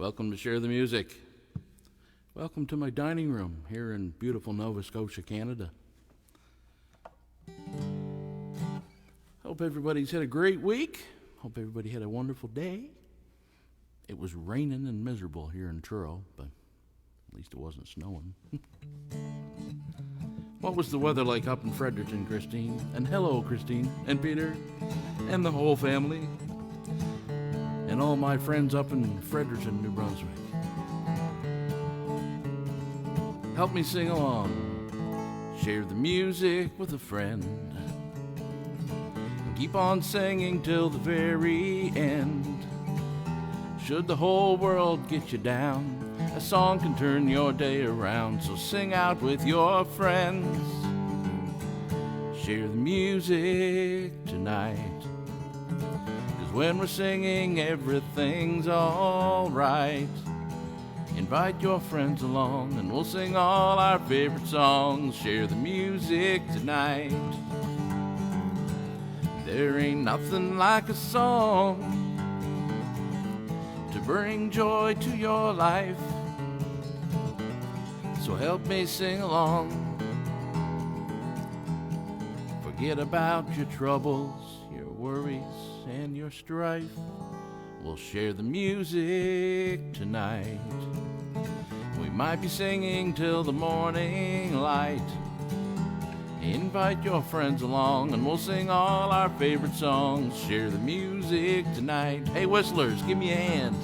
Welcome to Share the Music. Welcome to my dining room here in beautiful Nova Scotia, Canada. Hope everybody's had a great week. Hope everybody had a wonderful day. It was raining and miserable here in Truro, but at least it wasn't snowing. What was the weather like up in Fredericton, Christine? And hello, Christine, and Peter, and the whole family, and all my friends up in Fredericton, New Brunswick. Help me sing along. Share the music with a friend. And keep on singing till the very end. Should the whole world get you down, a song can turn your day around. So sing out with your friends. Share the music tonight. 'Cause when we're singing, everything's all right. Invite your friends along and we'll sing all our favorite songs. Share the music tonight. There ain't nothing like a song to bring joy to your life. So help me sing along. Forget about your troubles, your worries, and your strife. We'll share the music tonight. We might be singing till the morning light. Invite your friends along and we'll sing all our favorite songs. Share the music tonight. Hey whistlers, give me a hand.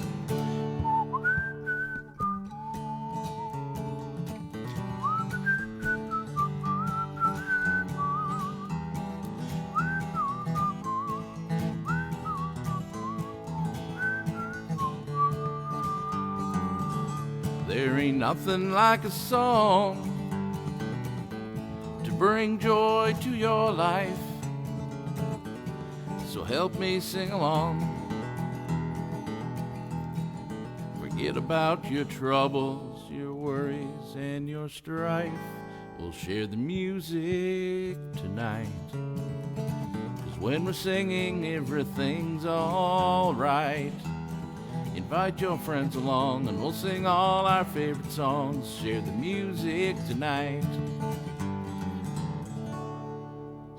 There ain't nothing like a song to bring joy to your life. So help me sing along. Forget about your troubles, your worries, and your strife. We'll share the music tonight. 'Cause when we're singing, everything's all right. Invite your friends along and we'll sing all our favorite songs. Share the music tonight.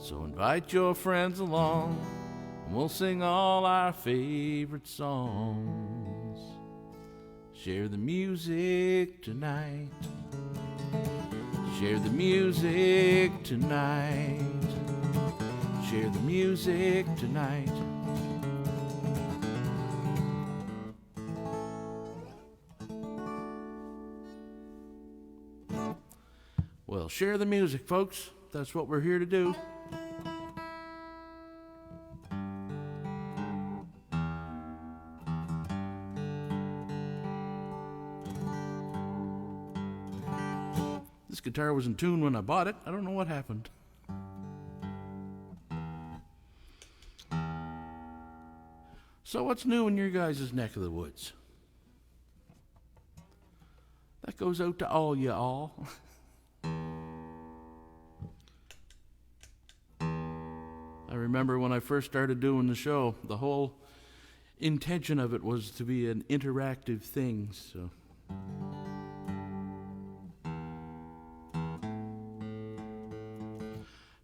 So invite your friends along and we'll sing all our favorite songs. Share the music tonight. Share the music tonight. Share the music tonight. Well, share the music, folks. That's what we're here to do. This guitar was in tune when I bought it. I don't know what happened. So what's new in your guys' neck of the woods? That goes out to all y'all. I remember when I first started doing the show, the whole intention of it was to be an interactive thing. So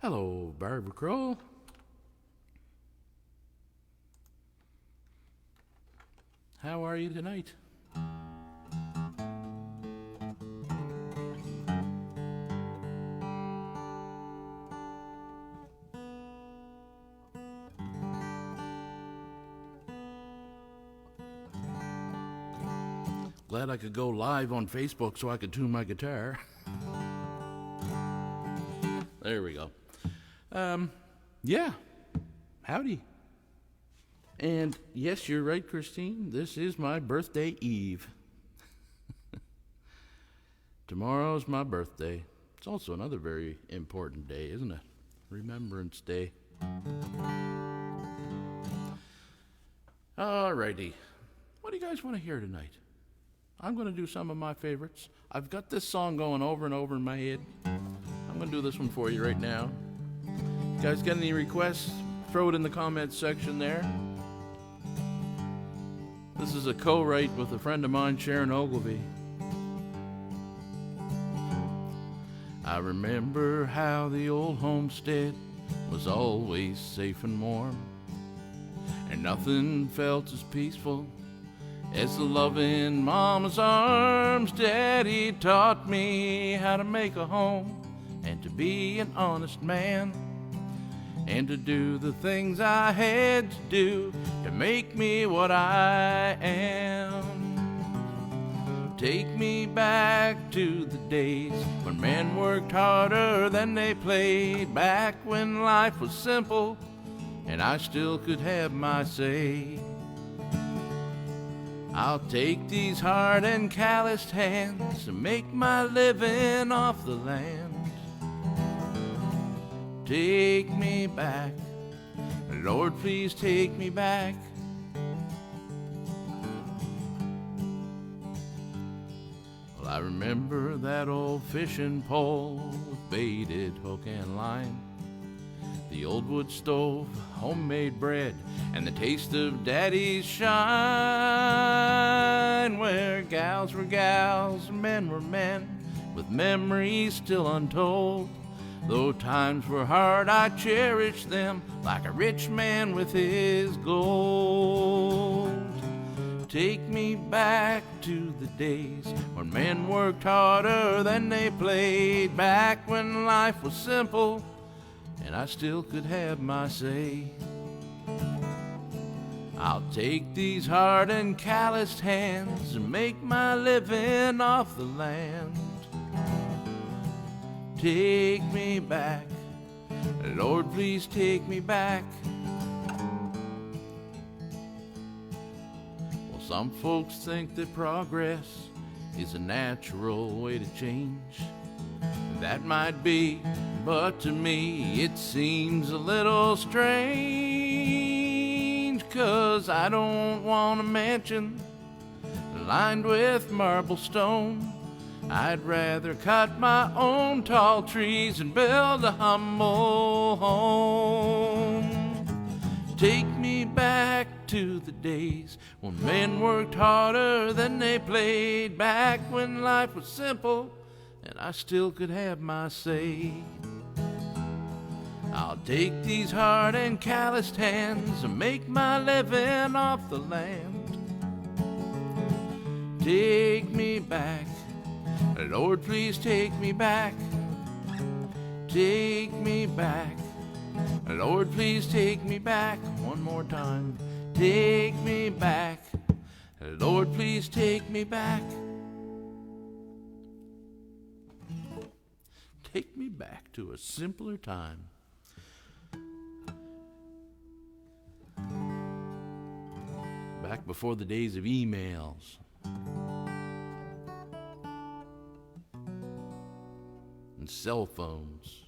hello, Barbara Kroll. How are you tonight? Glad I could go live on Facebook so I could tune my guitar. There we go. Yeah. Howdy. And yes, you're right, Christine. This is my birthday eve. Tomorrow's my birthday. It's also another very important day, isn't it? Remembrance Day. Alrighty. What do you guys want to hear tonight? I'm going to do some of my favorites. I've got this song going over and over in my head. I'm going to do this one for you right now. You guys got any requests? Throw it in the comments section there. This is a co-write with a friend of mine, Sharon Ogilvy. I remember how the old homestead was always safe and warm, and nothing felt as peaceful as the loving mama's arms. Daddy taught me how to make a home and to be an honest man, and to do the things I had to do to make me what I am. Take me back to the days when men worked harder than they played, back when life was simple and I still could have my say. I'll take these hard and calloused hands and make my living off the land. Take me back, Lord, please take me back. Well, I remember that old fishing pole with baited hook and line, the old wood stove, homemade bread, and the taste of Daddy's shine, where gals were gals and men were men, with memories still untold. Though times were hard, I cherished them like a rich man with his gold. Take me back to the days when men worked harder than they played, back when life was simple and I still could have my say. I'll take these hard and calloused hands and make my living off the land. Take me back, Lord, please take me back. Well, some folks think that progress is a natural way to change. That might be, but to me it seems a little strange, 'cause I don't want a mansion lined with marble stone. I'd rather cut my own tall trees and build a humble home. Take me back to the days when men worked harder than they played, back when life was simple and I still could have my say. I'll take these hard and calloused hands and make my living off the land. Take me back, Lord, please take me back. Take me back, Lord, please take me back. One more time. Take me back, Lord, please take me back. Take me back to a simpler time. Back before the days of emails and cell phones.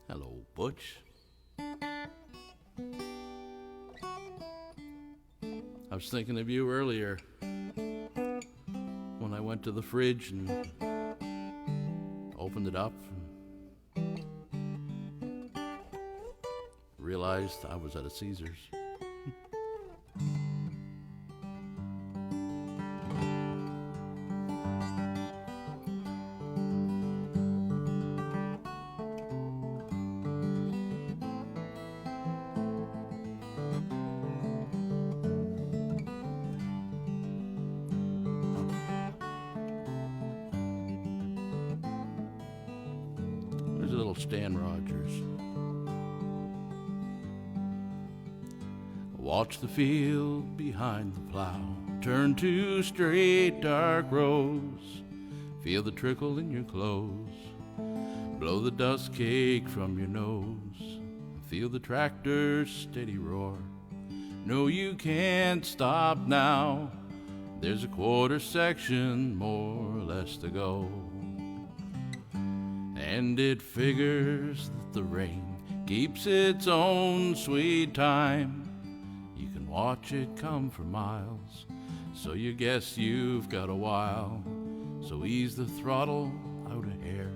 Hello, Butch. I was thinking of you earlier when I went to the fridge and opened it up and realized I was at a Caesar's. There's a little Stan Rogers. Watch the field behind the plow turn to straight dark rows. Feel the trickle in your clothes. Blow the dust cake from your nose. Feel the tractor's steady roar. No, you can't stop now. There's a quarter section more or less to go. And it figures that the rain keeps its own sweet time. You can watch it come for miles so you guess you've got a while. So ease the throttle out of air.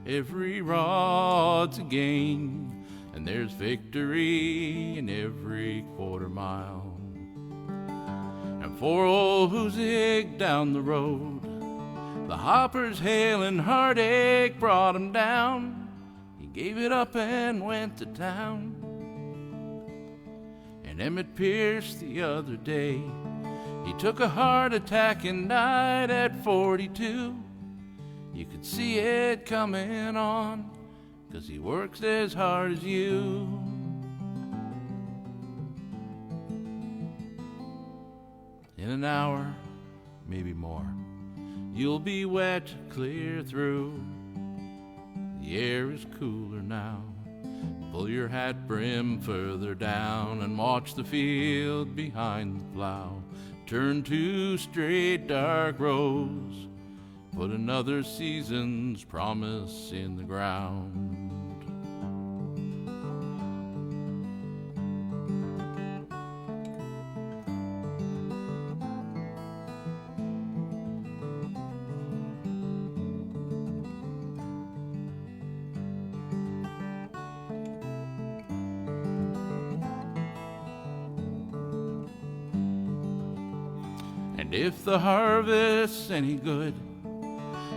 Every rod's a gain, and there's victory in every quarter mile. And for old Hoosick down the road, the hoppers hail and heartache brought him down. He gave it up and went to town. And Emmett Pierce the other day, he took a heart attack and died at 42. You could see it coming on, 'cause he works as hard as you. In an hour, maybe more, you'll be wet clear through. The air is cooler now. Pull your hat brim further down and watch the field behind the plow turn to straight dark rows. Put another season's promise in the ground. And if the harvest's any good,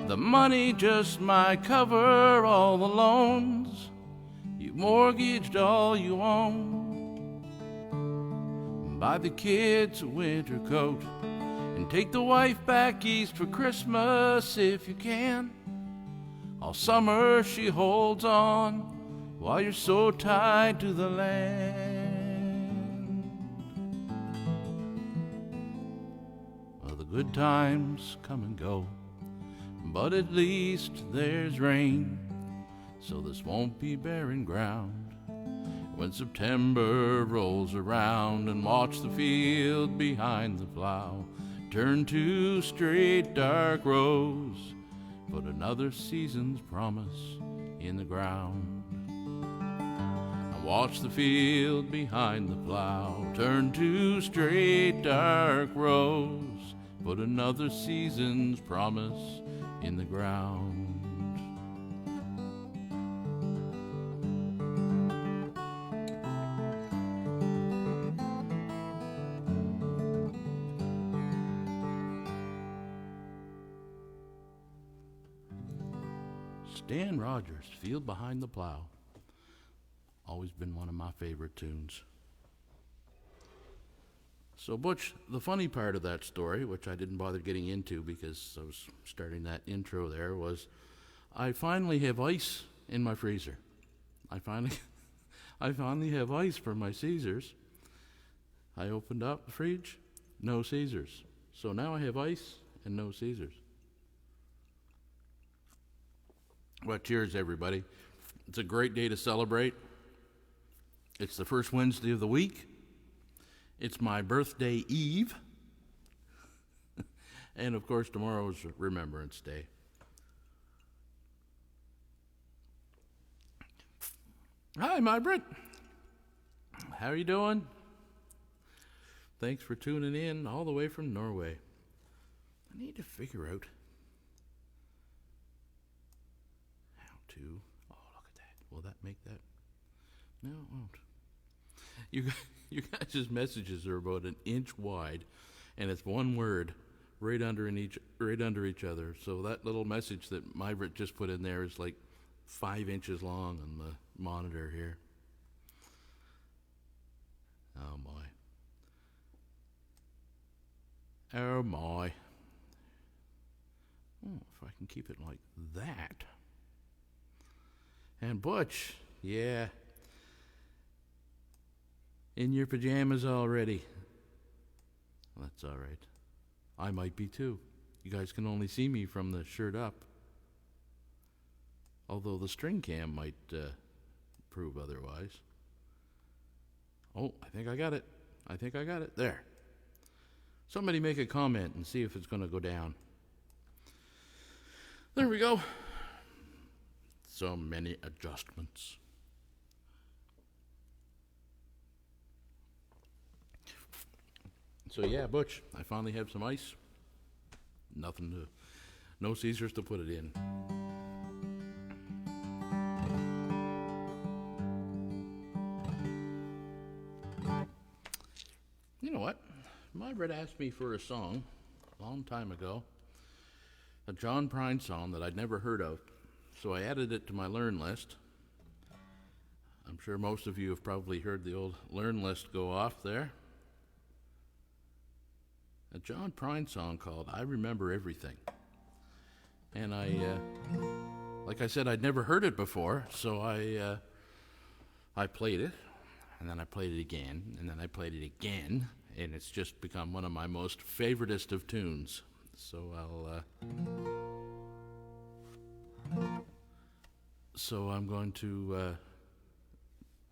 the money just might cover all the loans. You've mortgaged all you own. Buy the kids a winter coat and take the wife back east for Christmas if you can. All summer she holds on while you're so tied to the land. Well, the good times come and go, but at least there's rain, so this won't be barren ground. When September rolls around, and watch the field behind the plow turn to straight dark rows, put another season's promise in the ground. And watch the field behind the plow turn to straight dark rows, put another season's promise in the ground. Stan Rogers, Field Behind the Plow. Always been one of my favorite tunes. So, Butch, the funny part of that story, which I didn't bother getting into because I was starting that intro there, was I finally have ice in my freezer. I finally have ice for my Caesars. I opened up the fridge, no Caesars. So now I have ice and no Caesars. Well, cheers, everybody. It's a great day to celebrate. It's the first Wednesday of the week. It's my birthday eve. And, of course, tomorrow's Remembrance Day. Hi, Margaret. How are you doing? Thanks for tuning in all the way from Norway. I need to figure out how to... Oh, look at that. Will that make that? No, it won't. You guys' messages are about an inch wide, and it's one word right under each other. So that little message that Margaret just put in there is like 5 inches long on the monitor here. Oh my. Oh my. Oh, if I can keep it like that. And Butch, yeah. In your pajamas already. That's all right. I might be too. You guys can only see me from the shirt up. Although the string cam might prove otherwise. Oh, I think I got it. There. Somebody make a comment and see if it's going to go down. There we go. So many adjustments. So yeah, Butch, I finally have some ice. No Caesars to put it in. You know what? Margaret asked me for a song a long time ago, a John Prine song that I'd never heard of, so I added it to my learn list. I'm sure most of you have probably heard the old learn list go off there. A John Prine song called I Remember Everything. And like I said, I'd never heard it before, so I played it, and then I played it again, and then I played it again, and it's just become one of my most favoritist of tunes. So I'm going to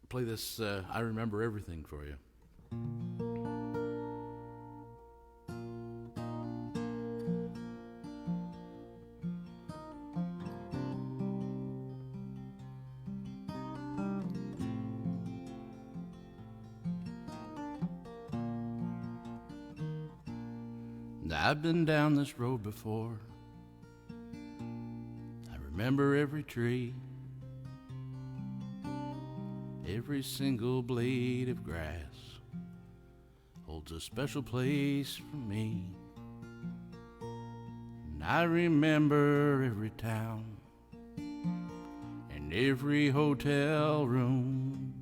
play this I Remember Everything for you. I've been down this road before. I remember every tree, every single blade of grass holds a special place for me. And I remember every town and every hotel room,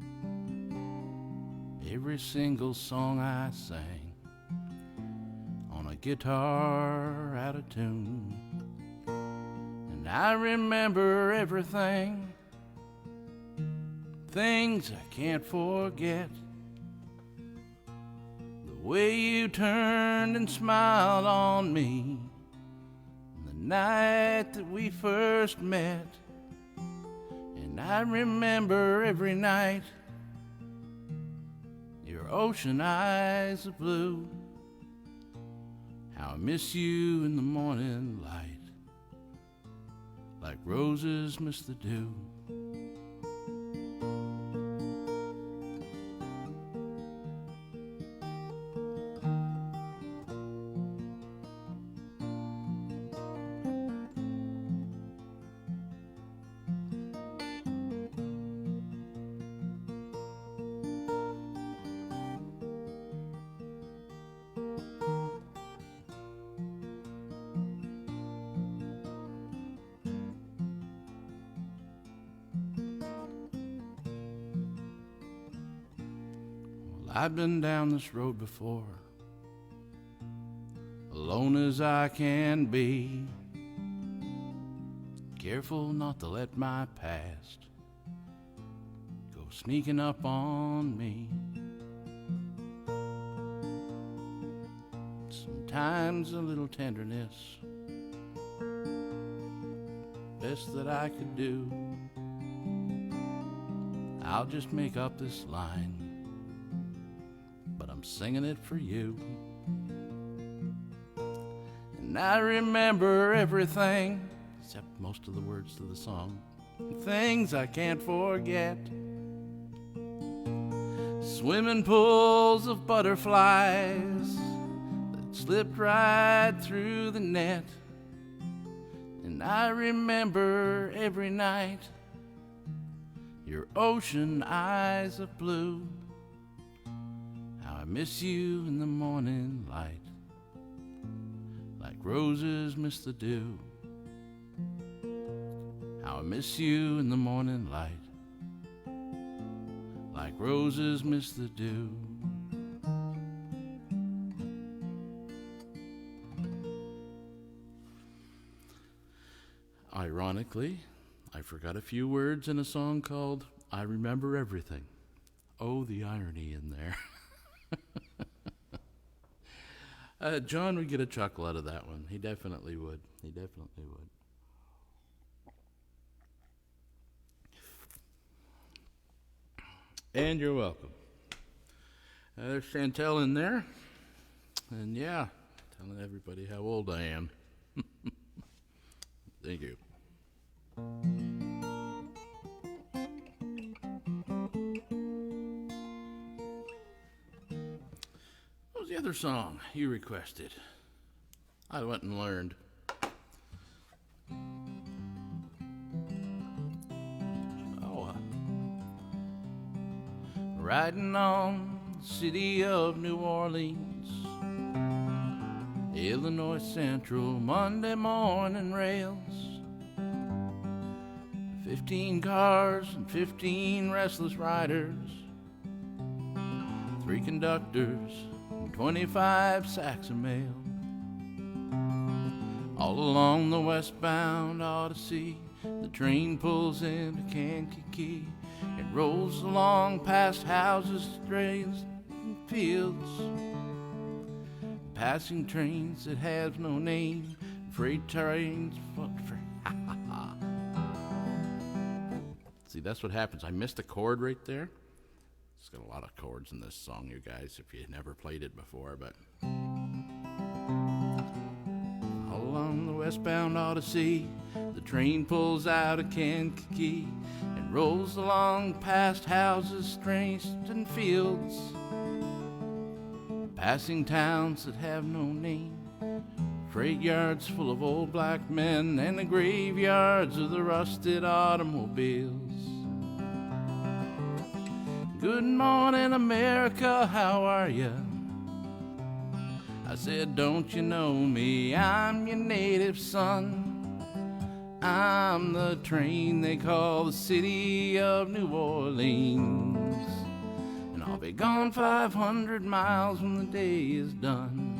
every single song I sang on a guitar out of tune. And I remember everything, things I can't forget. The way you turned and smiled on me the night that we first met. And I remember every night your ocean eyes of blue. How I miss you in the morning light, like roses miss the dew. I've been down this road before, alone as I can be, careful not to let my past go sneaking up on me. Sometimes a little tenderness, best that I could do. I'll just make up this line, I'm singing it for you. And I remember everything, except most of the words to the song, things I can't forget. Swimming pools of butterflies that slipped right through the net. And I remember every night your ocean eyes of blue. I miss you in the morning light, like roses miss the dew. How I miss you in the morning light, like roses miss the dew. Ironically, I forgot a few words in a song called I Remember Everything. Oh, the irony in there. John would get a chuckle out of that one. He definitely would. He definitely would. And you're welcome. There's Chantel in there. And yeah, telling everybody how old I am. Thank you. other song you requested, I went and learned. Riding on the city of New Orleans, Illinois Central Monday morning rails. 15 cars and 15 restless riders, 3 conductors and 25 sacks of mail. All along the westbound Odyssey, the train pulls into Kankakee. It rolls along past houses, drains, and fields, passing trains that have no name, freight trains. See, that's what happens. I missed a chord right there. It's got a lot of chords in this song, you guys, if you never played it before, but all along the westbound Odyssey, the train pulls out of Kankakee and rolls along past houses, streets, and fields, passing towns that have no name, freight yards full of old black men, and the graveyards of the rusted automobiles. Good morning, America, how are ya? I said, don't you know me? I'm your native son. I'm the train they call the city of New Orleans, and I'll be gone 500 miles when the day is done.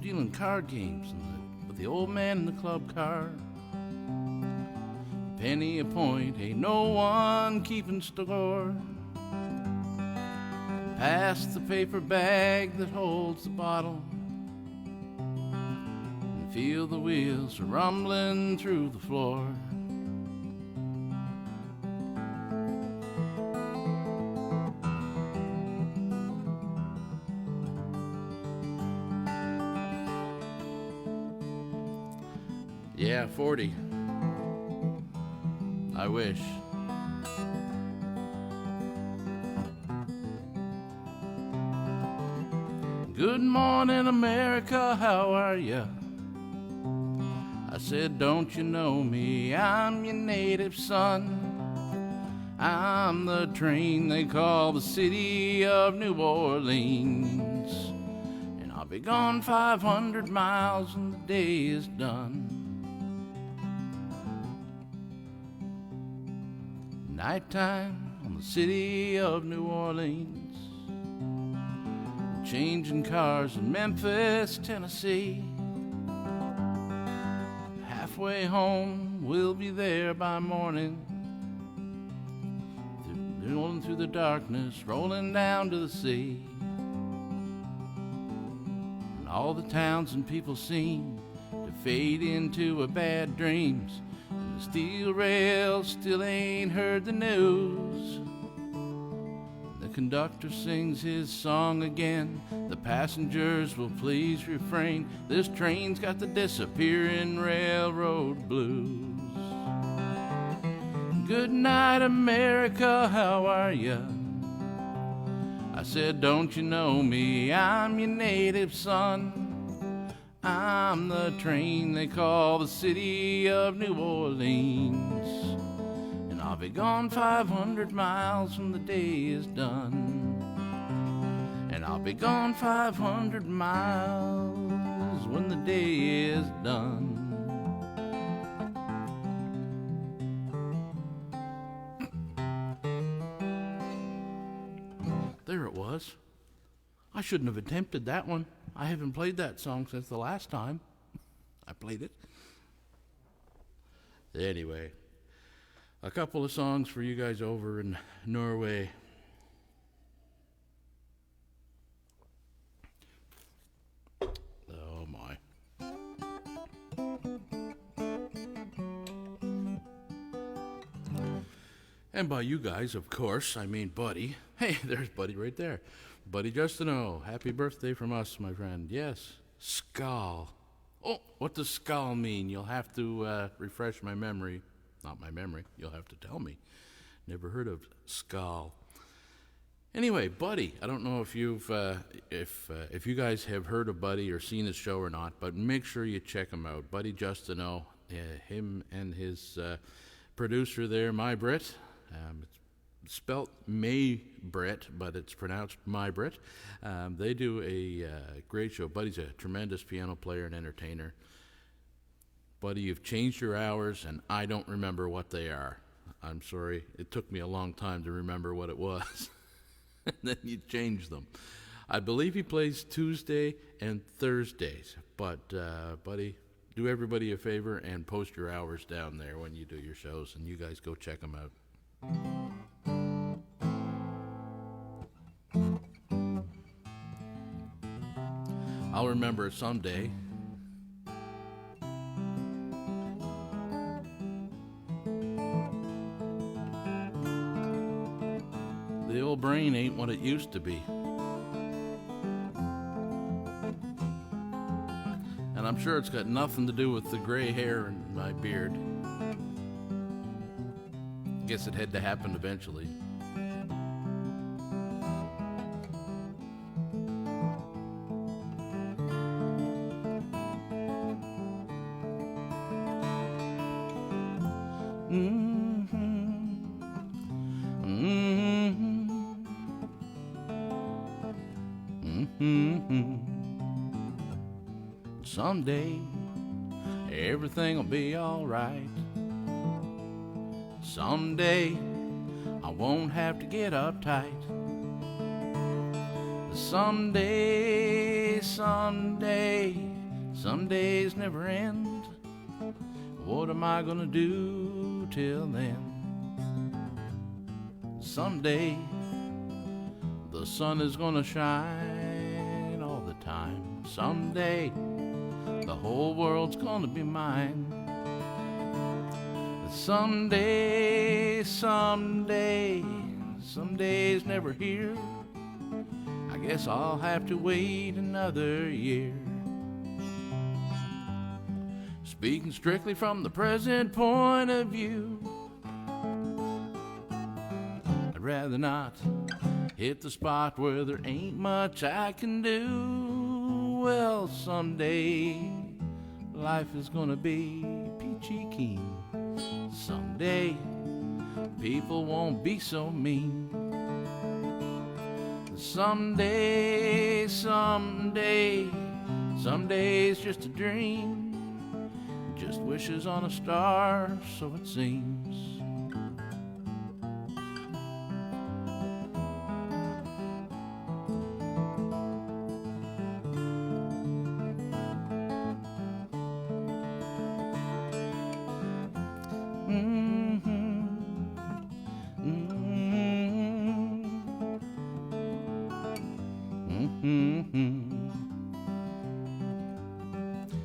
Dealing card games with the old man in the club car. Penny a point, ain't no one keeping score. Pass the paper bag that holds the bottle, and feel the wheels rumbling through the floor. Yeah, 40. I wish. Good morning, America, how are ya? I said, don't you know me? I'm your native son. I'm the train they call the city of New Orleans, and I'll be gone 500 miles when the day is done. Nighttime on the city of New Orleans, changing cars in Memphis, Tennessee. Halfway home, we'll be there by morning, rolling through the darkness, rolling down to the sea. And all the towns and people seem to fade into a bad dreams. The steel rails still ain't heard the news. The conductor sings his song again. The passengers will please refrain. This train's got the disappearing railroad blues. Good night, America, how are ya? I said, don't you know me? I'm your native son. I'm the train they call the city of New Orleans, and I'll be gone 500 miles when the day is done. And I'll be gone 500 miles when the day is done. There it was. I shouldn't have attempted that one. I haven't played that song since the last time I played it. Anyway, a couple of songs for you guys over in Norway. Oh my. And by you guys, of course, I mean Buddy. Hey, there's Buddy right there. Buddy Justino, happy birthday from us, my friend. Yes, Skal. Oh, what does Skal mean? You'll have to refresh my memory. Not my memory, you'll have to tell me. Never heard of Skal. Anyway, Buddy, I don't know if if you guys have heard of Buddy or seen his show or not, but make sure you check him out. Buddy Justino, him and his producer there, My Brit. It's spelt May Brit, but it's pronounced My Brit. They do a great show. Buddy's a tremendous piano player and entertainer. Buddy, you've changed your hours, and I don't remember what they are. I'm sorry. It took me a long time to remember what it was. And then you change them. I believe he plays Tuesday and Thursdays. But, Buddy, do everybody a favor and post your hours down there when you do your shows, and you guys go check them out. I'll remember it someday. The old brain ain't what it used to be. And I'm sure it's got nothing to do with the gray hair and my beard. Guess it had to happen eventually. Someday everything will be alright. Someday I won't have to get uptight. Someday, some days never end. What am I gonna do till then? Someday the sun is gonna shine all the time. Someday the whole world's gonna be mine. Someday, some days never here. I guess I'll have to wait another year. Speaking strictly from the present point of view, I'd rather not hit the spot where there ain't much I can do. Well, someday life is gonna be peachy keen. Someday people won't be so mean. Someday, someday's just a dream. Just wishes on a star, so it seems.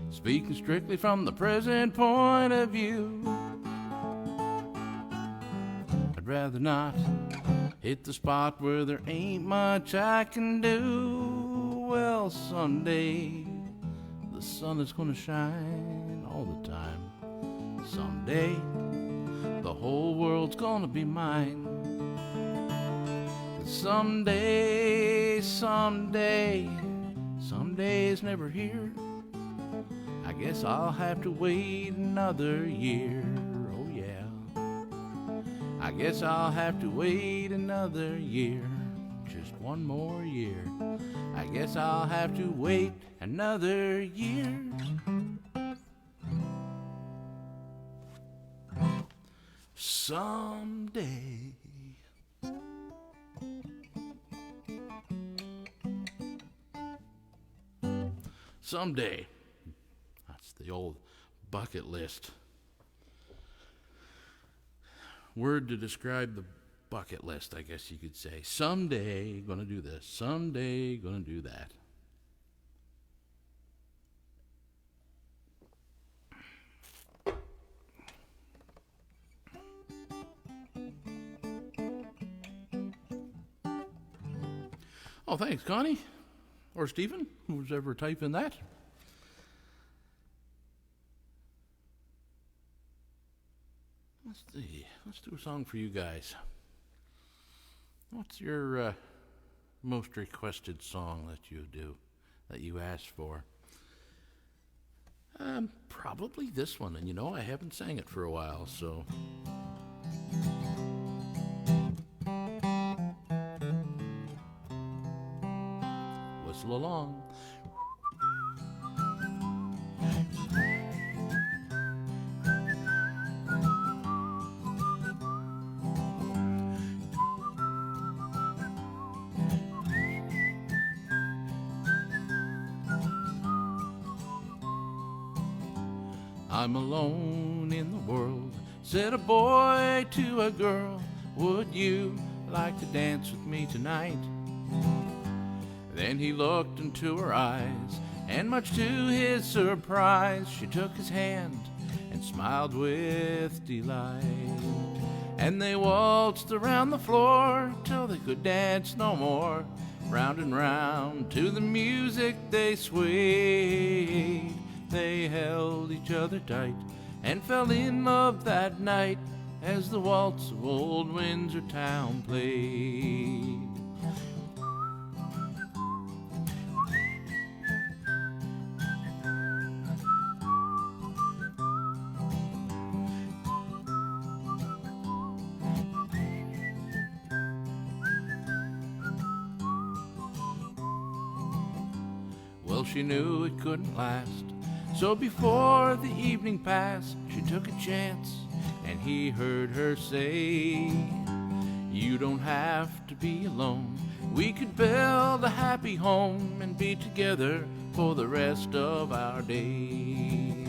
Speaking strictly from the present point of view, I'd rather not hit the spot where there ain't much I can do. Well, someday the sun is gonna shine all the time. Someday the whole world's gonna be mine. Someday, some days never here. I guess I'll have to wait another year. Oh yeah, I guess I'll have to wait another year. Just one more year. I guess I'll have to wait another year. Someday. Someday. That's the old bucket list. Word to describe the bucket list, I guess you could say. Someday gonna do this. Someday gonna do that. Oh, thanks, Connie. Or Stephen, who's ever typing that. Let's see. Let's do a song for you guys. What's your most requested song that you asked for? Probably this one, and I haven't sang it for a while, so. Whistle along. I'm alone in the world, said a boy to a girl. Would you like to dance with me tonight? Then he looked into her eyes, and much to his surprise, she took his hand and smiled with delight. And they waltzed around the floor till they could dance no more. Round and round to the music they swayed. They held each other tight and fell in love that night as the waltz of old Windsor town played. Well, she knew it couldn't last, so before the evening passed, she took a chance, and he heard her say, you don't have to be alone. We could build a happy home and be together for the rest of our days.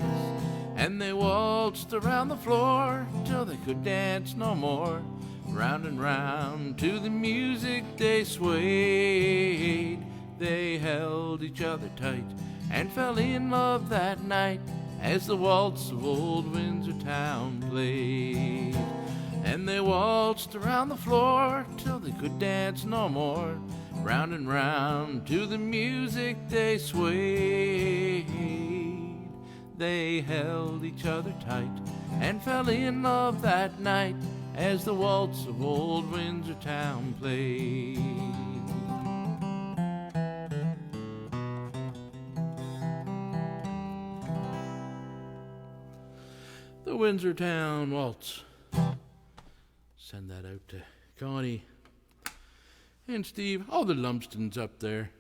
And they waltzed around the floor till they could dance no more. Round and round to the music they swayed. They held each other tight and fell in love that night as the waltz of old Windsor town played. And they waltzed around the floor till they could dance no more. Round and round to the music they swayed. They held each other tight and fell in love that night as the waltz of old Windsor town played. The Windsor Town Waltz. Send that out to Connie and Steve. All the Lumsdens up there.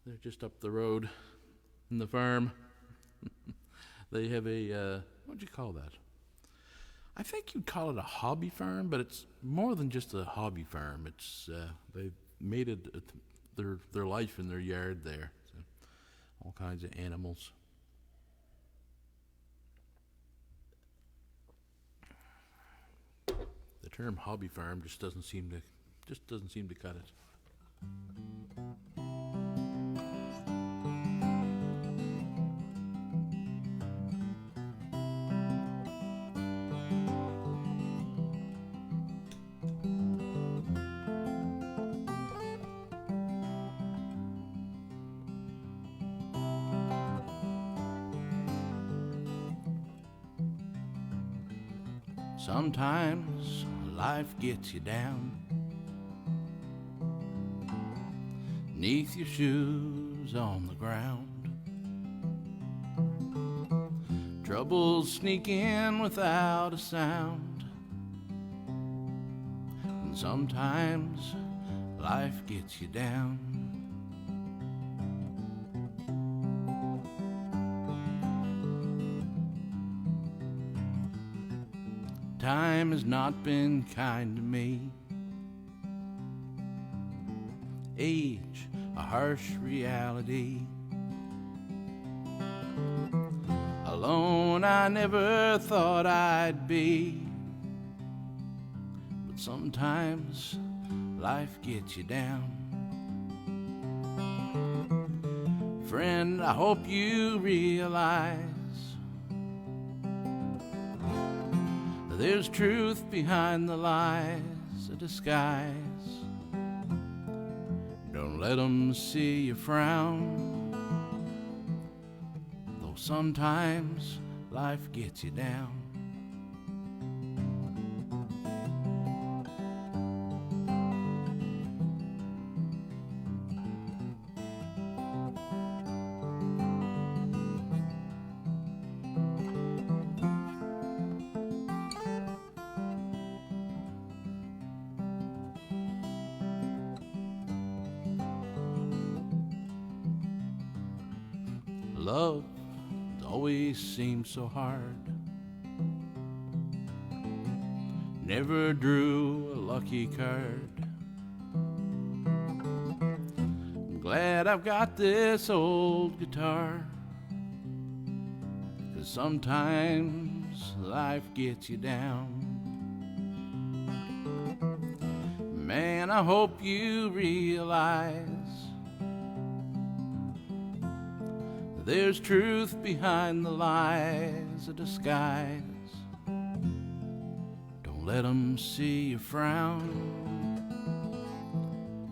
They're just up the road in the farm. They have a, what'd you call that? I think you'd call it a hobby farm, but it's more than just a hobby farm. It's they've made it their life in their yard there. So, all kinds of animals. The term hobby farm just doesn't seem to cut it. Sometimes life gets you down, 'neath your shoes on the ground. Troubles sneak in without a sound, and sometimes life gets you down. Time has not been kind to me. Age, a harsh reality. Alone I never thought I'd be, but sometimes life gets you down. Friend, I hope you realize there's truth behind the lies, a disguise. Don't let 'em see you frown, though sometimes life gets you down. love always seems so hard. Never drew a lucky card. I'm glad I've got this old guitar, 'cause sometimes life gets you down. Man, I hope you realize there's truth behind the lies of disguise. Don't let 'em see you frown,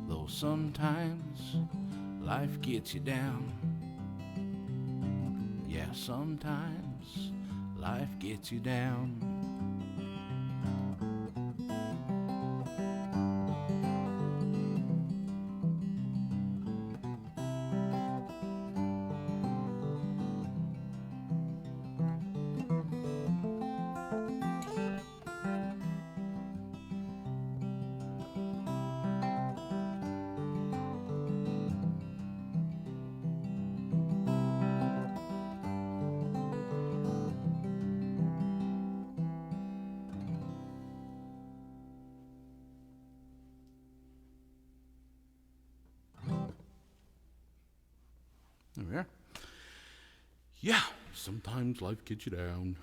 though sometimes life gets you down. Yeah, sometimes life gets you down. There we are. Yeah, sometimes life gets you down.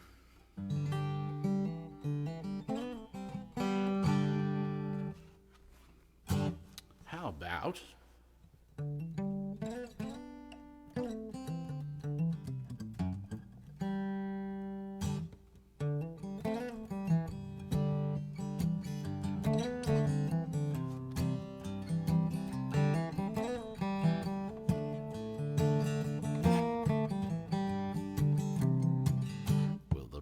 How about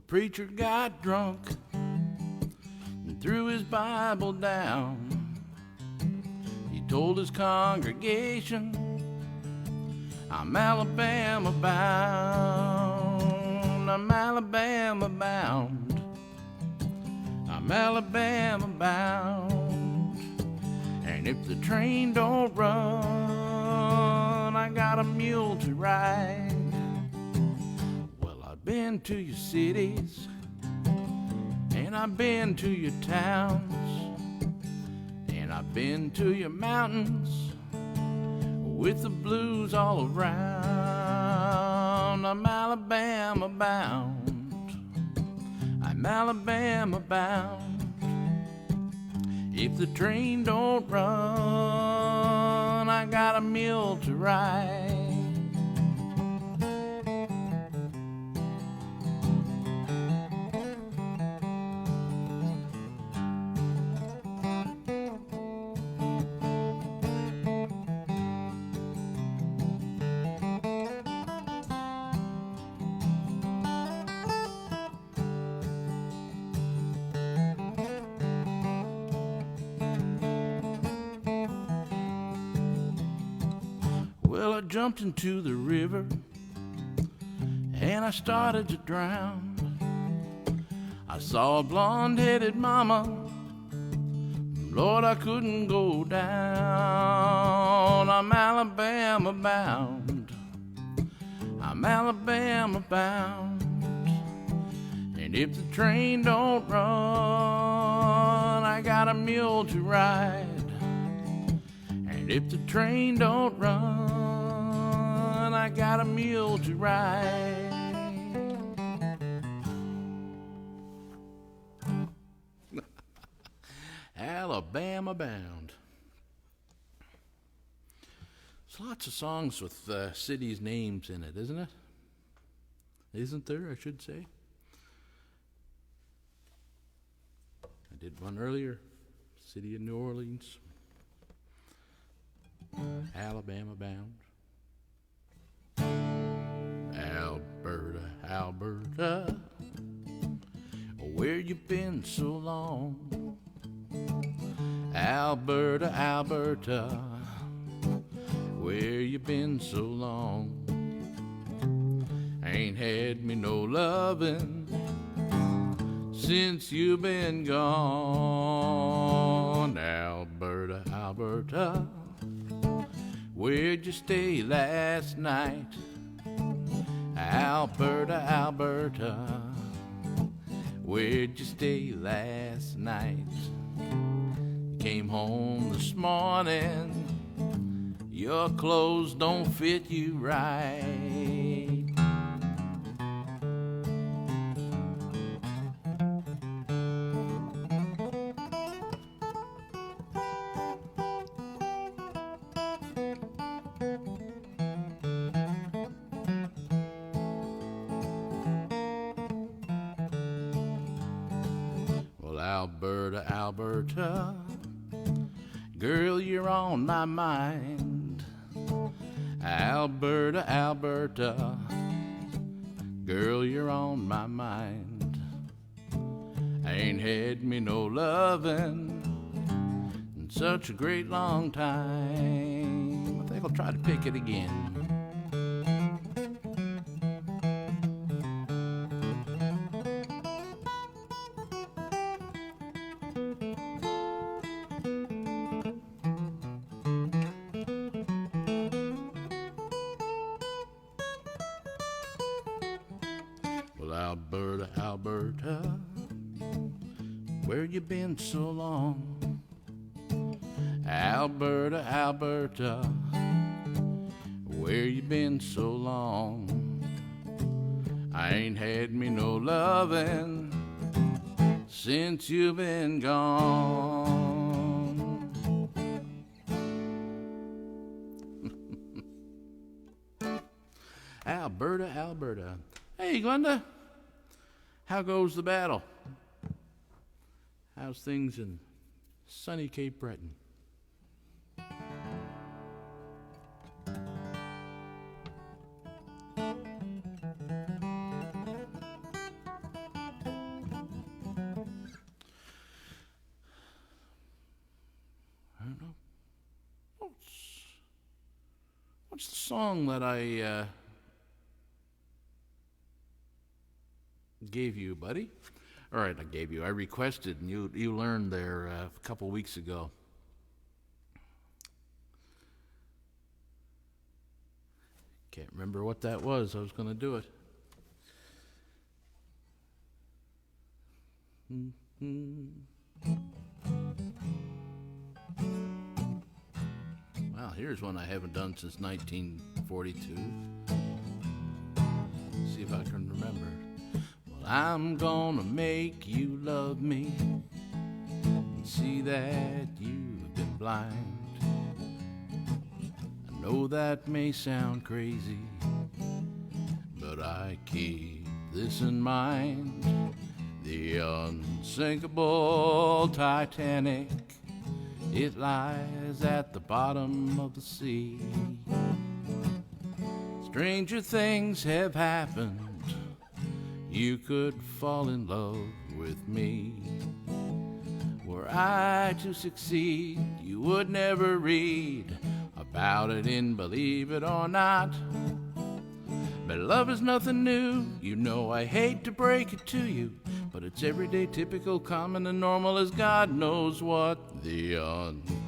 preacher got drunk and threw his Bible down. He told his congregation, I'm Alabama bound, I'm Alabama bound, I'm Alabama bound. And if the train don't run, I got a mule to ride. Been to your cities, and I've been to your towns, and I've been to your mountains with the blues all around. I'm Alabama bound, I'm Alabama bound. If the train don't run, I got a mule to ride. Well, I jumped into the river and I started to drown. I saw a blonde-headed mama, Lord, I couldn't go down. I'm Alabama bound, I'm Alabama bound. And if the train don't run, I got a mule to ride. And if the train don't run, I got a mule to ride. Alabama bound. There's lots of songs with cities' names in it, isn't it? Isn't there, I should say? I did one earlier, City of New Orleans. Alabama bound. Alberta, Alberta, where you been so long? Alberta, Alberta, where you been so long? Ain't had me no lovin' since you been gone. Alberta, Alberta, where'd you stay last night? Alberta, Alberta, where'd you stay last night? Came home this morning, your clothes don't fit you right. Well, Alberta, Alberta, girl, you're on my mind. Alberta, Alberta, girl, you're on my mind. I ain't had me no lovin' in such a great long time. I think I'll try to pick it again. Well, Alberta, Alberta, where you been so long? Alberta, Alberta, where you been so long? I ain't had me no lovin' since you've been gone. Alberta, Alberta. Hey, Glenda, how goes the battle? How's things in sunny Cape Breton? I don't know. What's the song that I gave you, buddy? All right, I requested, and you learned there a couple weeks ago. Can't remember what that was. I was going to do it. Well, here's one I haven't done since 1942. See if I can remember. Well, I'm gonna make you love me and see that you've been blind. I know that may sound crazy, but I keep this in mind. The unsinkable Titanic, it lies at the bottom of the sea. Stranger things have happened. You could fall in love with me. Were I to succeed, you would never read about it in Believe It or Not. But love is nothing new. You know I hate to break it to you, but it's everyday, typical, common, and normal as God knows what. The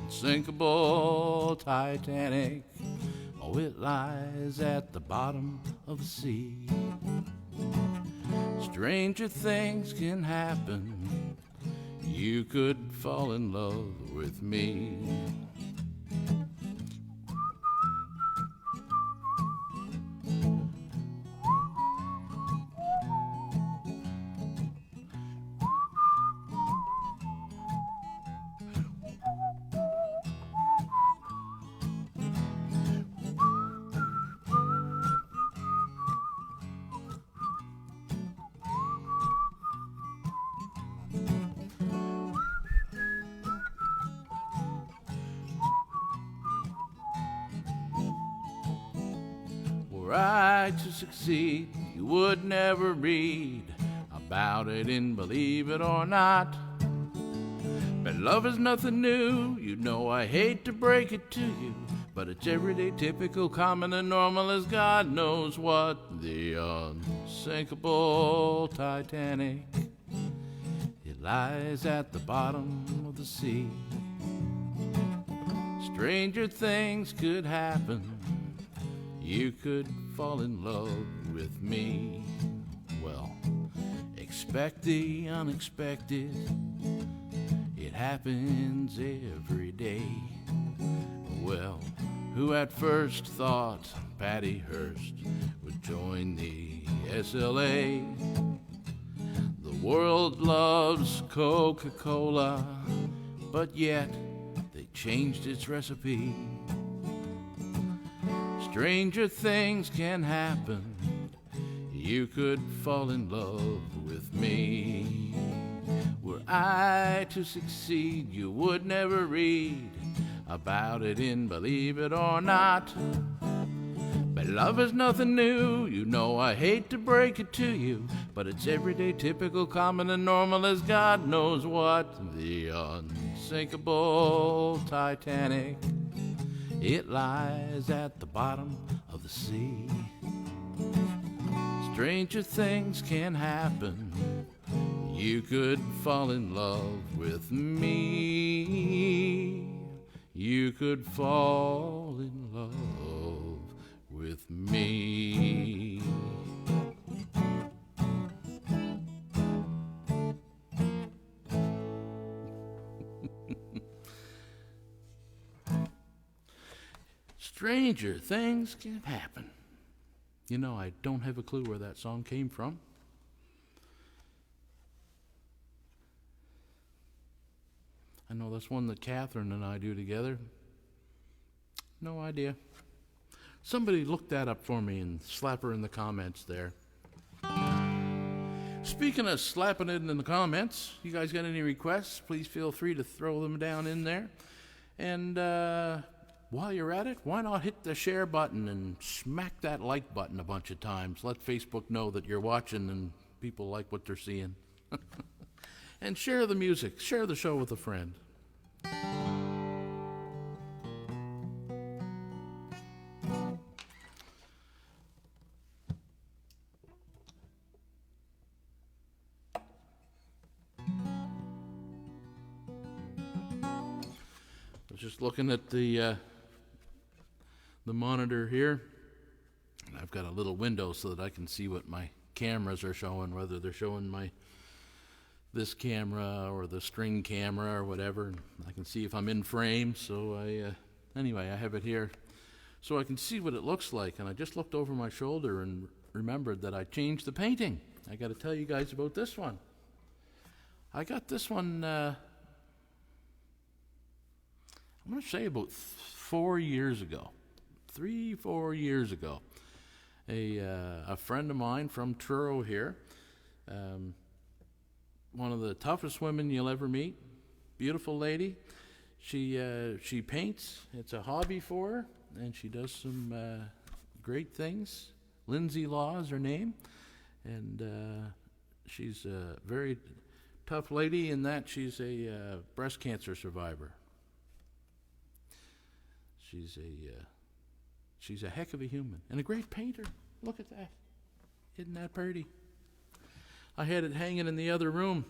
unsinkable Titanic, oh, it lies at the bottom of the sea. Stranger things can happen. You could fall in love with me. Were I to succeed, you would never read about it in Believe It or Not. But love is nothing new. You know I hate to break it to you, but it's everyday, typical, common, and normal as God knows what. The unsinkable Titanic, it lies at the bottom of the sea. Stranger things could happen. You could fall in love with me. Well, expect the unexpected. It happens every day. Well, who at first thought Patty Hearst would join the SLA? The world loves Coca-Cola, but yet they changed its recipe. Stranger things can happen. You could fall in love with me. Were I to succeed, you would never read about it in Believe It or Not. But love is nothing new. You know I hate to break it to you, but it's everyday, typical, common, and normal as God knows what. The unsinkable Titanic, it lies at the bottom of the sea. Stranger things can happen. You could fall in love with me. You could fall in love with me. Stranger things can happen. You know, I don't have a clue where that song came from. I know that's one that Catherine and I do together. No idea. Somebody look that up for me and slap her in the comments there. Speaking of slapping it in the comments, you guys got any requests? Please feel free to throw them down in there. And while you're at it, why not hit the share button and smack that like button a bunch of times. Let Facebook know that you're watching and people like what they're seeing. And share the music. Share the show with a friend. I was just looking at the monitor here, and I've got a little window so that I can see what my cameras are showing, whether they're showing this camera or the string camera or whatever. I can see if I'm in frame, so anyway, I have it here so I can see what it looks like. And I just looked over my shoulder and remembered that I changed the painting. I got to tell you guys about this one. I got this one, I'm going to say about 4 years ago. 3-4 years ago. A friend of mine from Truro here, one of the toughest women you'll ever meet, beautiful lady. She paints. It's a hobby for her, and she does some great things. Lindsay Law is her name, and she's a very tough lady in that she's a breast cancer survivor. She's a heck of a human and a great painter. Look at that. Isn't that pretty? I had it hanging in the other room,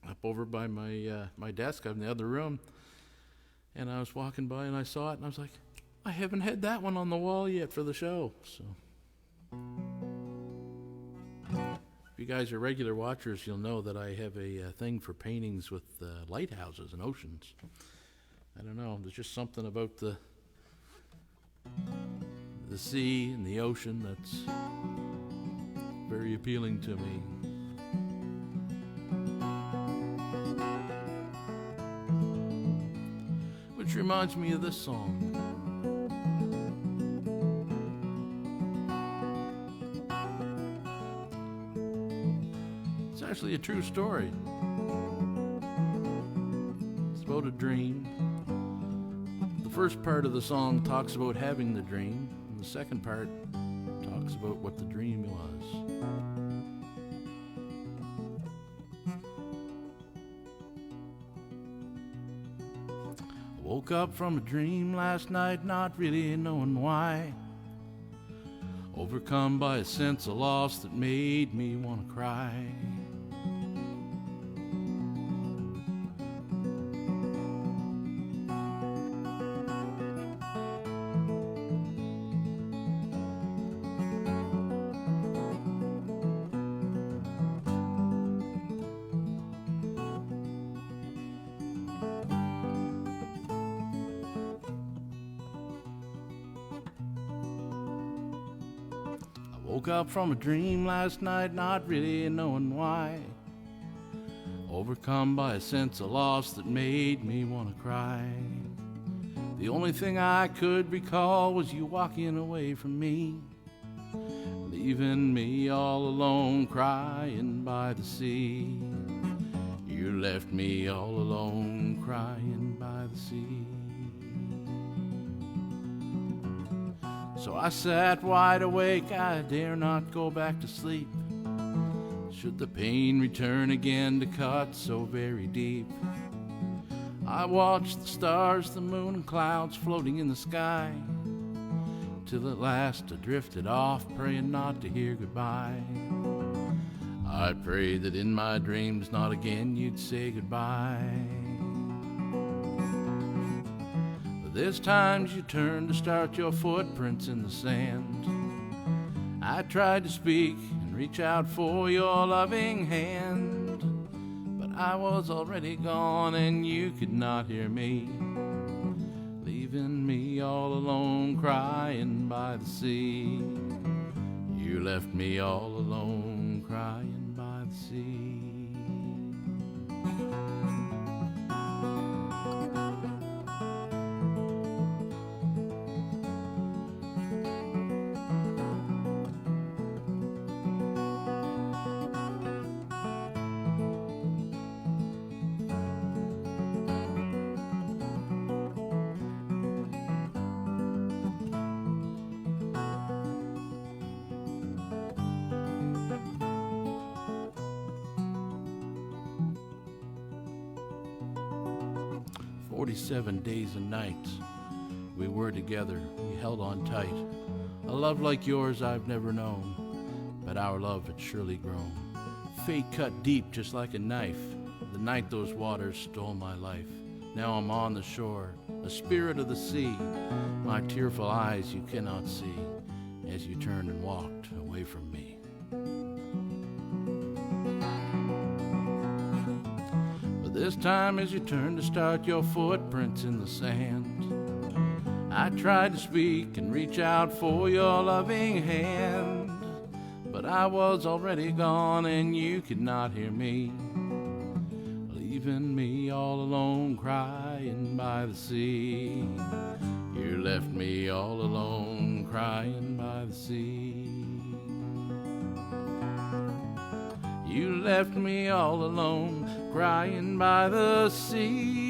up over by my desk in the other room. And I was walking by and I saw it and I was like, I haven't had that one on the wall yet for the show. So, if you guys are regular watchers, you'll know that I have a thing for paintings with lighthouses and oceans. I don't know, there's just something about the sea and the ocean that's very appealing to me. Which reminds me of this song. It's actually a true story. It's about a dream. The first part of the song talks about having the dream, and the second part talks about what the dream was. I woke up from a dream last night, not really knowing why. Overcome by a sense of loss that made me want to cry. Woke up from a dream last night, not really knowing why. Overcome by a sense of loss that made me want to cry. The only thing I could recall was you walking away from me, leaving me all alone crying by the sea. You left me all alone crying by the sea. So I sat wide awake, I dare not go back to sleep. Should the pain return again to cut so very deep? I watched the stars, the moon and clouds floating in the sky, till at last I drifted off, praying not to hear goodbye. I prayed that in my dreams not again you'd say goodbye. This time you turned to start your footprints in the sand. I tried to speak and reach out for your loving hand, but I was already gone and you could not hear me, leaving me all alone crying by the sea. You left me all alone crying by the sea. 47 days and nights we were together, we held on tight. A love like yours I've never known, but our love had surely grown. Fate cut deep just like a knife, the night those waters stole my life. Now I'm on the shore, a spirit of the sea. My tearful eyes you cannot see, as you turned and walked away from me. This time as you turned to start your footprints in the sand, I tried to speak and reach out for your loving hand, but I was already gone and you could not hear me, leaving me all alone crying by the sea. You left me all alone crying by the sea. You left me all alone crying by the sea.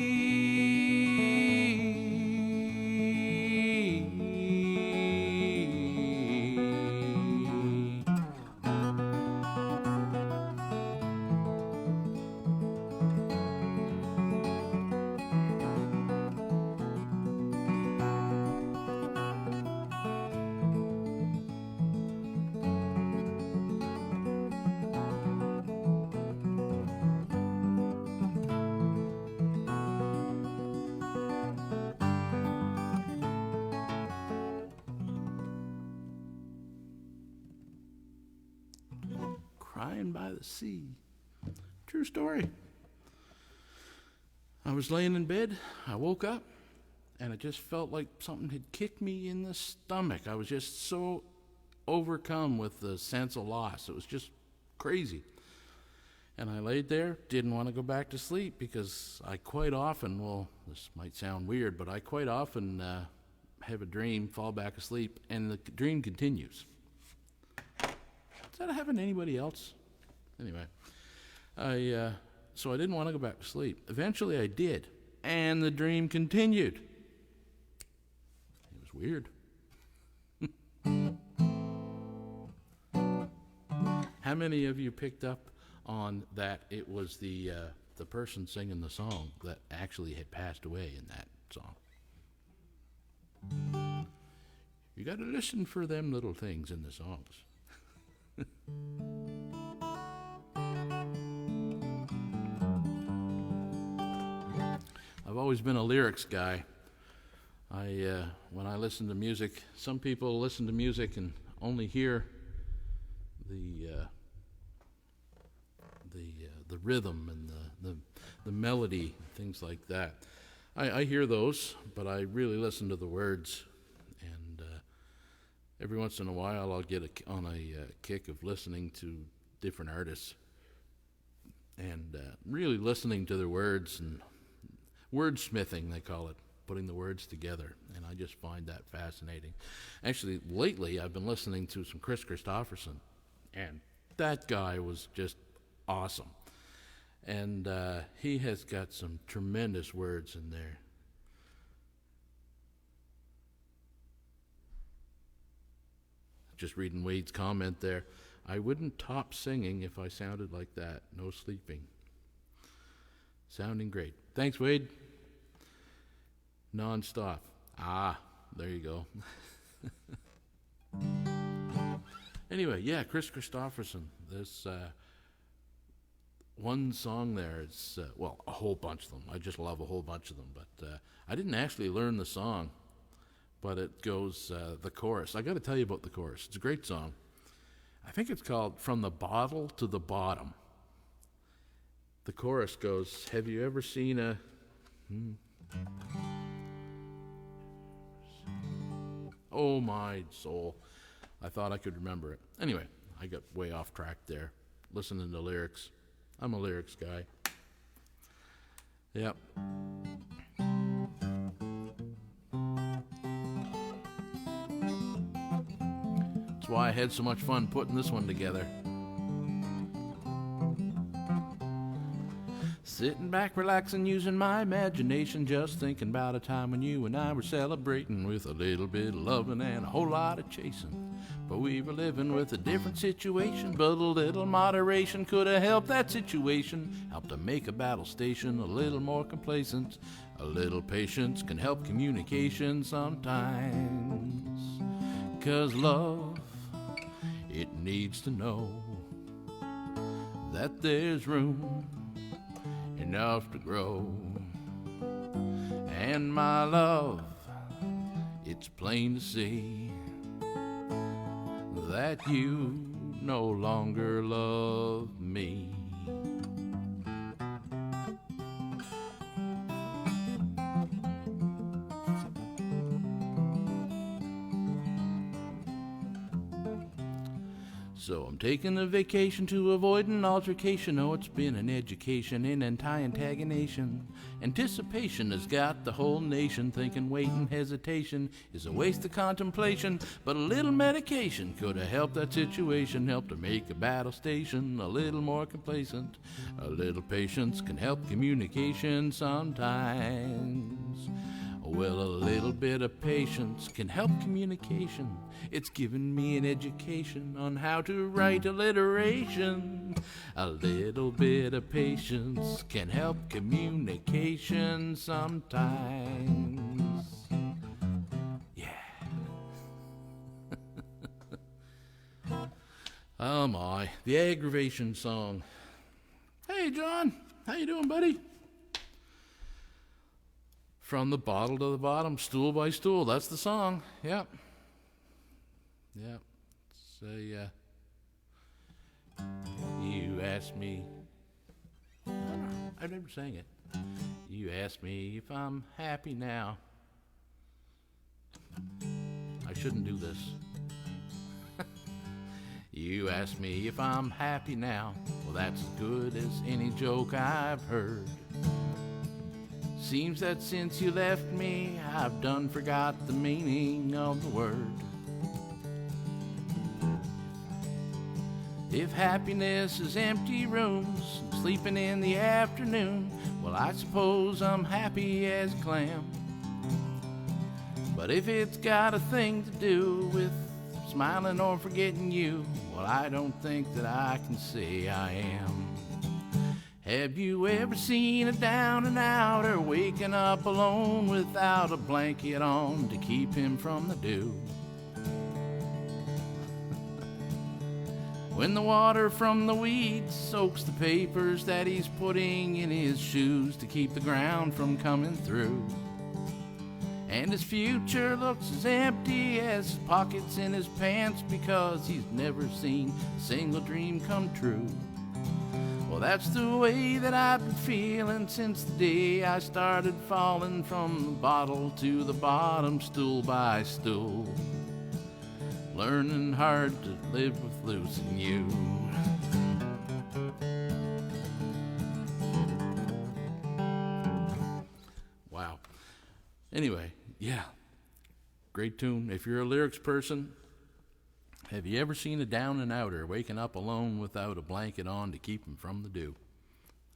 Crying by the sea. True story. I was laying in bed, I woke up, and it just felt like something had kicked me in the stomach. I was just so overcome with the sense of loss. It was just crazy. And I laid there, didn't want to go back to sleep because I quite often, well, this might sound weird, but I quite often have a dream, fall back asleep, and the dream continues. Does that happen to anybody else? Anyway, so I didn't want to go back to sleep. Eventually I did, and the dream continued. It was weird. How many of you picked up on that it was the person singing the song that actually had passed away in that song? You got to listen for them little things in the songs. I've always been a lyrics guy. When I listen to music, some people listen to music and only hear the rhythm and the melody, things like that. I hear those, but I really listen to the words, Every once in a while, I'll get on a kick of listening to different artists and really listening to their words and wordsmithing, they call it, putting the words together. And I just find that fascinating. Actually, lately, I've been listening to some Chris Christopherson, and that guy was just awesome. And he has got some tremendous words in there. Just reading Wade's comment there. I wouldn't top singing if I sounded like that. No sleeping. Sounding great. Thanks, Wade. Non-stop. There you go. Anyway, yeah, Chris Christopherson. This one song there, it's, a whole bunch of them. I just love a whole bunch of them. But I didn't actually learn the song. But it goes, the chorus. I got to tell you about the chorus. It's a great song. I think it's called From the Bottle to the Bottom. The chorus goes, have you ever seen a... Oh, my soul. I thought I could remember it. Anyway, I got way off track there, listening to lyrics. I'm a lyrics guy. Yep. Why I had so much fun putting this one together. Sitting back, relaxing, using my imagination, just thinking about a time when you and I were celebrating with a little bit of loving and a whole lot of chasing. But we were living with a different situation, but a little moderation could have helped that situation, helped to make a battle station a little more complacent. A little patience can help communication sometimes. 'Cause love, it needs to know that there's room enough to grow. And my love, it's plain to see that you no longer love me. So I'm taking a vacation to avoid an altercation. Oh, it's been an education in anti-antagonation. Anticipation has got the whole nation thinking wait and hesitation is a waste of contemplation. But a little medication could have helped that situation, helped to make a battle station a little more complacent. A little patience can help communication sometimes. Well, a little bit of patience can help communication. It's given me an education on how to write alliteration. A little bit of patience can help communication sometimes. Yeah. Oh my, the aggravation song. Hey John, how you doing, buddy? From the bottle to the bottom, stool by stool. That's the song. Yep. Yep. Say, you asked me. I never sang it. You asked me if I'm happy now. I shouldn't do this. You asked me if I'm happy now. Well, that's as good as any joke I've heard. Seems that since you left me, I've done forgot the meaning of the word. If happiness is empty rooms, sleeping in the afternoon, well, I suppose I'm happy as a clam. But if it's got a thing to do with smiling or forgetting you, well, I don't think that I can say I am. Have you ever seen a down and outer waking up alone without a blanket on to keep him from the dew? When the water from the weeds soaks the papers that he's putting in his shoes to keep the ground from coming through. And his future looks as empty as his pockets in his pants because he's never seen a single dream come true. Well, that's the way that I've been feeling since the day I started falling from the bottle to the bottom, stool by stool. learning hard to live with losing you. Wow. Anyway, yeah, great tune. If you're a lyrics person, have you ever seen a down and outer waking up alone without a blanket on to keep him from the dew?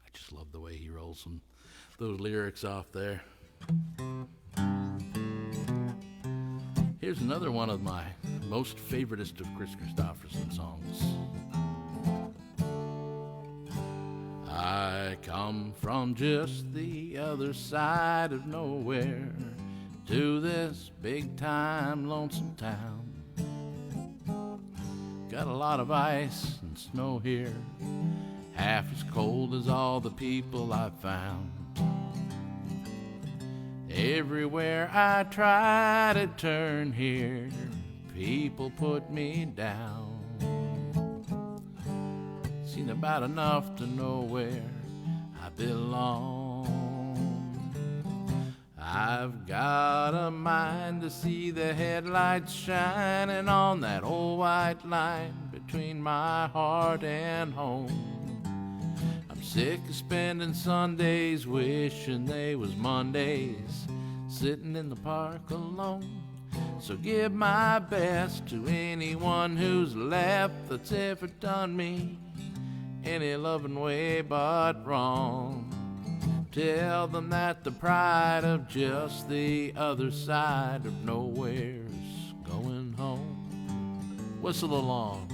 I just love the way he rolls those lyrics off there. Here's another one of my most favoritist of Chris Christopherson songs. I come from just the other side of nowhere to this big-time lonesome town. Got a lot of ice and snow here, half as cold as all the people I've found. Everywhere I try to turn here, people put me down. Seen about enough to know where I belong. I've got a mind to see the headlights shining on that old white line between my heart and home. I'm sick of spending Sundays wishing they was Mondays, sitting in the park alone. So give my best to anyone who's left that's ever done me any loving way but wrong. Tell them that the pride of just the other side of nowhere's going home. Whistle along.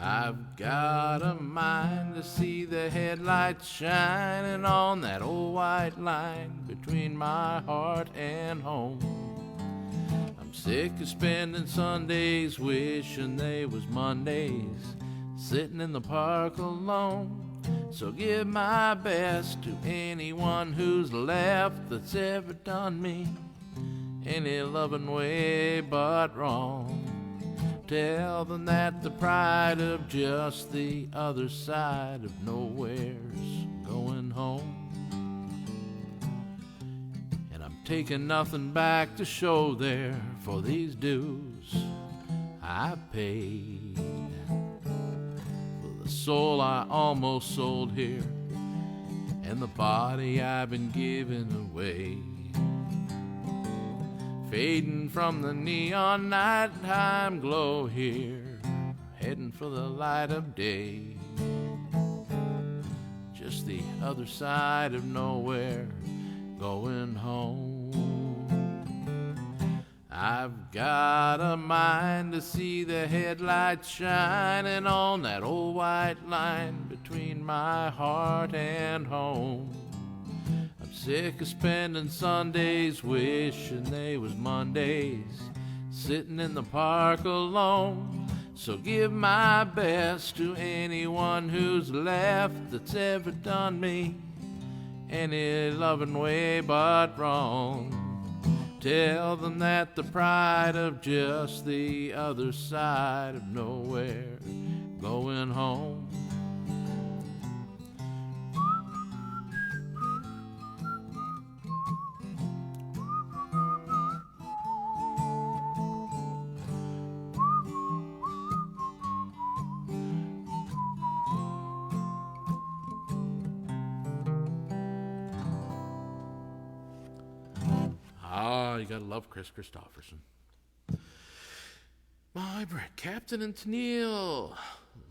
I've got a mind to see the headlights shining on that old white line between my heart and home. I'm sick of spending Sundays wishing they was Mondays, sitting in the park alone. So give my best to anyone who's left that's ever done me any loving way but wrong. Tell them that the pride of just the other side of nowhere's going home. And I'm taking nothing back to show there for these dues I paid. For the soul I almost sold here and the body I've been giving away. Fading from the neon nighttime glow here, heading for the light of day. Just the other side of nowhere, going home. I've got a mind to see the headlights shining on that old white line between my heart and home. Sick of spending Sundays wishing they was Mondays, sitting in the park alone. So give my best to anyone who's left that's ever done me any loving way but wrong. Tell them that the pride of just the other side of nowhere going home. You gotta love Chris Christopherson. My bread, Captain and Tennille,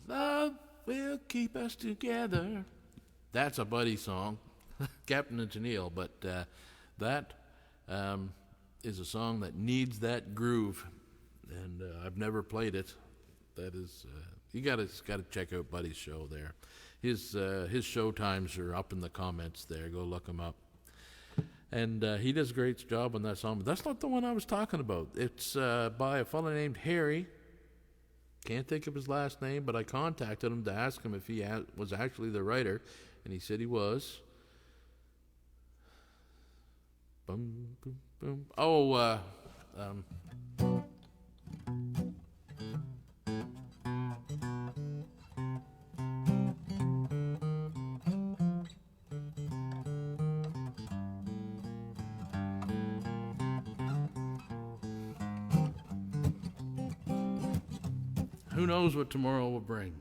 love will keep us together. That's a buddy song, Captain and Tennille, but that is a song that needs that groove, and I've never played it. That is, you gotta check out Buddy's show there. His show times are up in the comments there. Go look him up. And he does a great job on that song. But that's not the one I was talking about. It's by a fellow named Harry. Can't think of his last name, but I contacted him to ask him if he was actually the writer, and he said he was. Boom, boom, boom. Who knows what tomorrow will bring?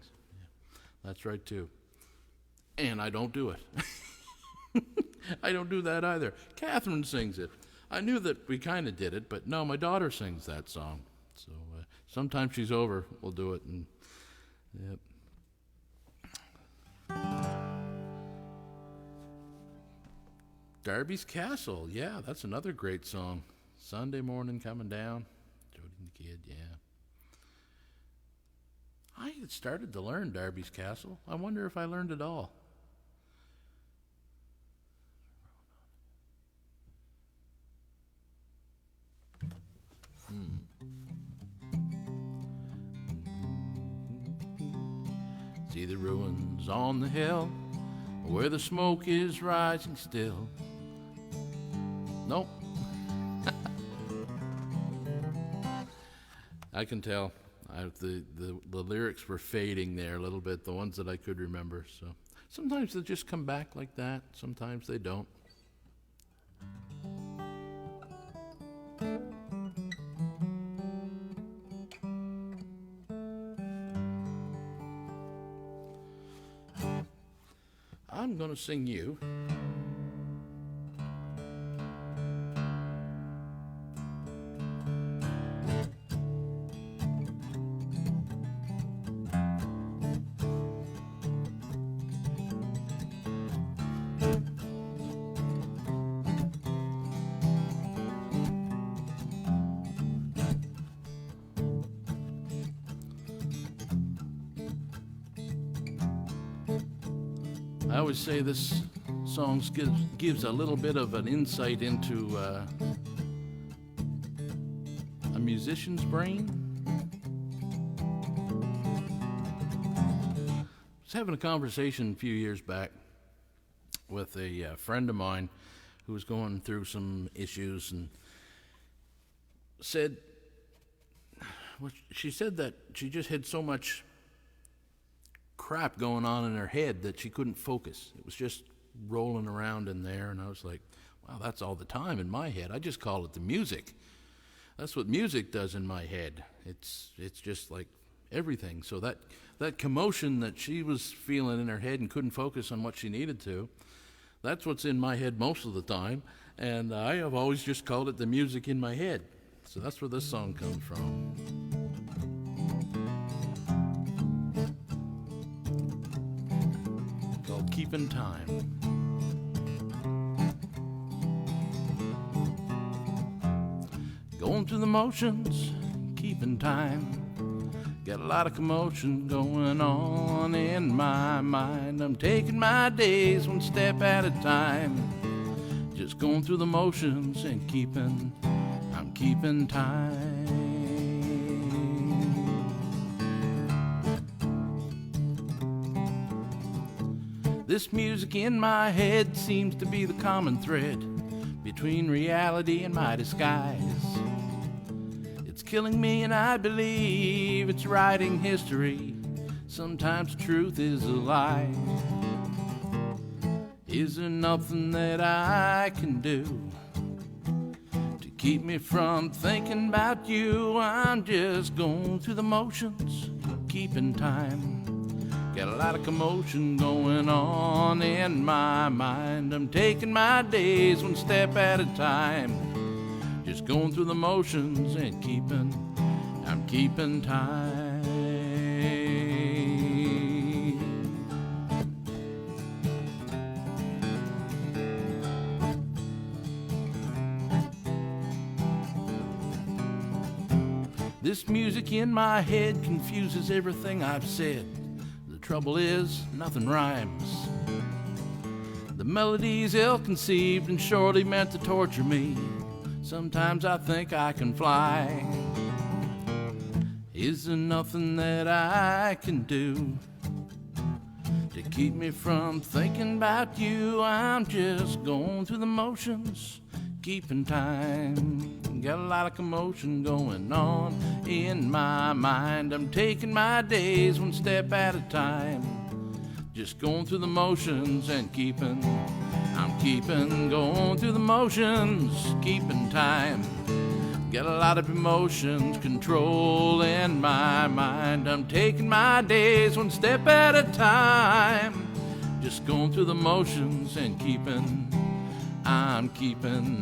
That's right, too. And I don't do it. I don't do that either. Catherine sings it. I knew that we kind of did it, but no, my daughter sings that song. So sometimes she's over, we'll do it. And yep. Darby's Castle, yeah, that's another great song. Sunday morning coming down. Jody and the Kid, yeah. I had started to learn Darby's Castle. I wonder if I learned it all. See the ruins on the hill where the smoke is rising still. Nope. I can tell. The lyrics were fading there a little bit, the ones that I could remember. So sometimes they just come back like that. Sometimes they don't. I'm going to sing you I always say this song gives a little bit of an insight into a musician's brain. I was having a conversation a few years back with a friend of mine who was going through some issues and she said that she just had so much crap going on in her head that she couldn't focus. It was just rolling around in there, and I was like, wow, that's all the time in my head. I just call it the music. That's what music does in my head. It's just like everything. So that commotion that she was feeling in her head and couldn't focus on what she needed to, that's what's in my head most of the time, and I have always just called it the music in my head. So that's where this song comes from. Keeping time. Going through the motions, keeping time. Got a lot of commotion going on in my mind. I'm taking my days one step at a time. Just going through the motions and I'm keeping time. This music in my head seems to be the common thread between reality and my disguise. It's killing me and I believe it's writing history. Sometimes the truth is a lie. Is there nothing that I can do to keep me from thinking about you? I'm just going through the motions, keeping time. Got a lot of commotion going on in my mind. I'm taking my days one step at a time. Just going through the motions and I'm keeping time. This music in my head confuses everything I've said. Trouble is, nothing rhymes. The melody's ill-conceived and surely meant to torture me. Sometimes I think I can fly. Is there nothing that I can do to keep me from thinking about you? I'm just going through the motions, keeping time. Got a lot of commotion going on in my mind. I'm taking my days one step at a time. Just going through the motions and going through the motions, keeping time. Got a lot of emotions controlling my mind. I'm taking my days one step at a time. Just going through the motions and I'm keeping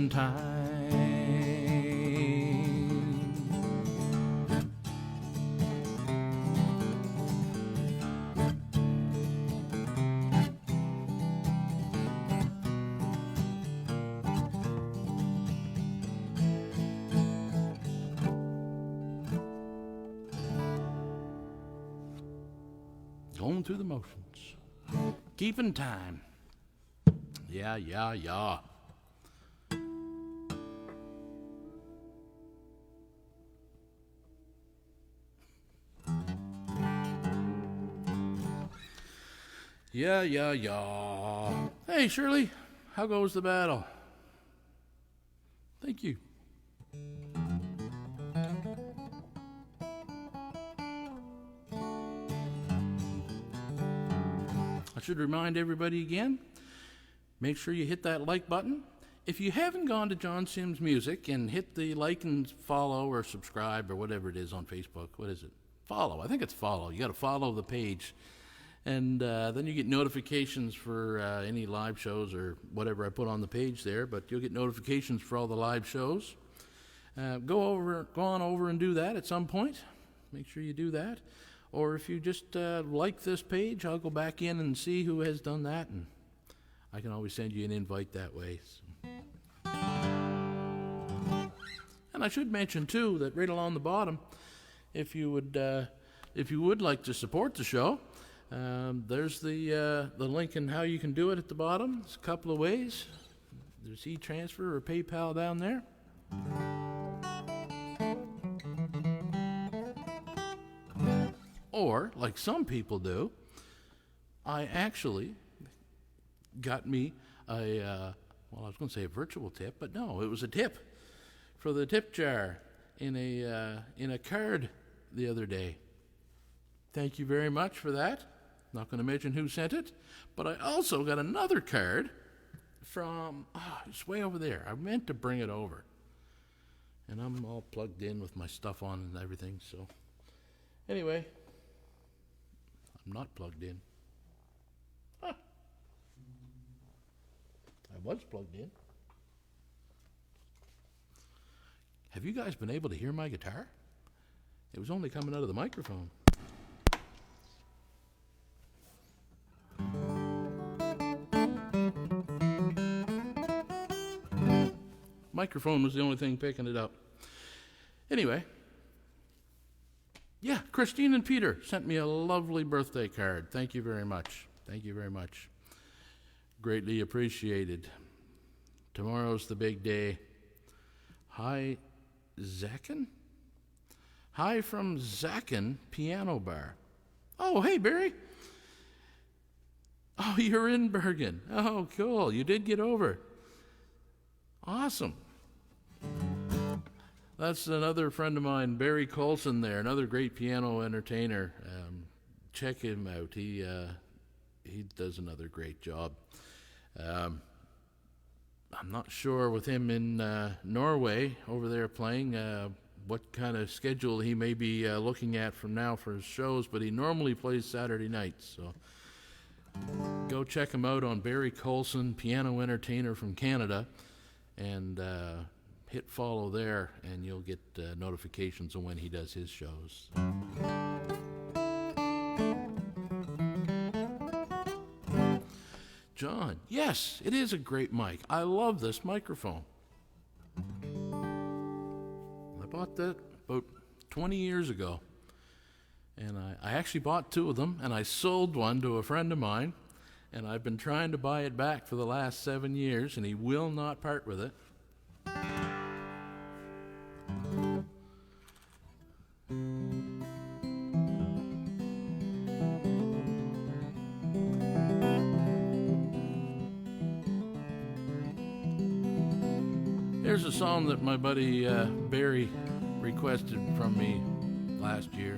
time. Going through the motions, keeping time. Yeah. Yeah. Hey, Shirley, how goes the battle? Thank you. I should remind everybody again, make sure you hit that like button. If you haven't gone to John Sims Music and hit the like and follow or subscribe or whatever it is on Facebook, what is it? Follow. I think it's follow. You got to follow the page. And then you get notifications for any live shows or whatever I put on the page there, but you'll get notifications for all the live shows. Go on over and do that at some point. Make sure you do that. Or if you just like this page, I'll go back in and see who has done that, and I can always send you an invite that way. So. And I should mention too that right along the bottom, if you would like to support the show, there's the link and how you can do it at the bottom. There's a couple of ways. There's e-transfer or PayPal down there. Or, like some people do, I actually got me I was going to say a virtual tip, but no, it was a tip for the tip jar in a card the other day. Thank you very much for that. Not going to mention who sent it, but I also got another card from, it's way over there. I meant to bring it over. And I'm all plugged in with my stuff on and everything, so. Anyway. I'm not plugged in. I was plugged in. Have you guys been able to hear my guitar? It was only coming out of the microphone. Microphone was the only thing picking it up. Anyway. Yeah, Christine and Peter sent me a lovely birthday card. Thank you very much. Thank you very much. Greatly appreciated. Tomorrow's the big day. Hi, Zacken? Hi from Zacken Piano Bar. Oh, hey, Barry. Oh, you're in Bergen. Oh, cool. You did get over. Awesome. That's another friend of mine, Barry Colson there, another great piano entertainer. Check him out. He does another great job. I'm not sure with him in Norway over there playing what kind of schedule he may be looking at from now for his shows, but he normally plays Saturday nights. So go check him out on Barry Colson, piano entertainer from Canada, and hit follow there, and you'll get notifications of when he does his shows. John, yes, it is a great mic. I love this microphone. I bought that about 20 years ago, and I actually bought two of them, and I sold one to a friend of mine, and I've been trying to buy it back for the last 7 years, and he will not part with it. Here's a song that my buddy Barry requested from me last year.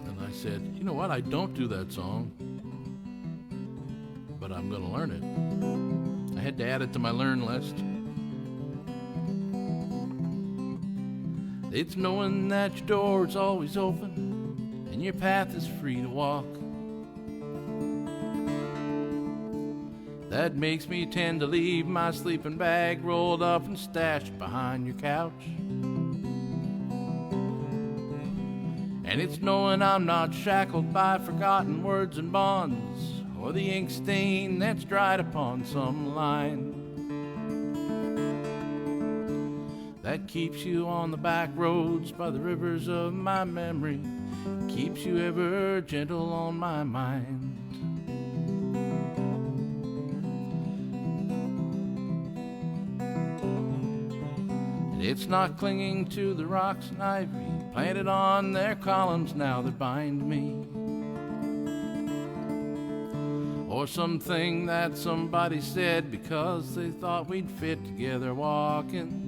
And I said, you know what, I don't do that song, but I I'm going to learn it. I had to add it to my learn list. It's knowing that your door is always open and your path is free to walk. That makes me tend to leave my sleeping bag rolled up and stashed behind your couch. And it's knowing I'm not shackled by forgotten words and bonds, or the ink stain that's dried upon some line. That keeps you on the back roads by the rivers of my memory, keeps you ever gentle on my mind. It's not clinging to the rocks and ivy planted on their columns now that bind me, or something that somebody said because they thought we'd fit together walking.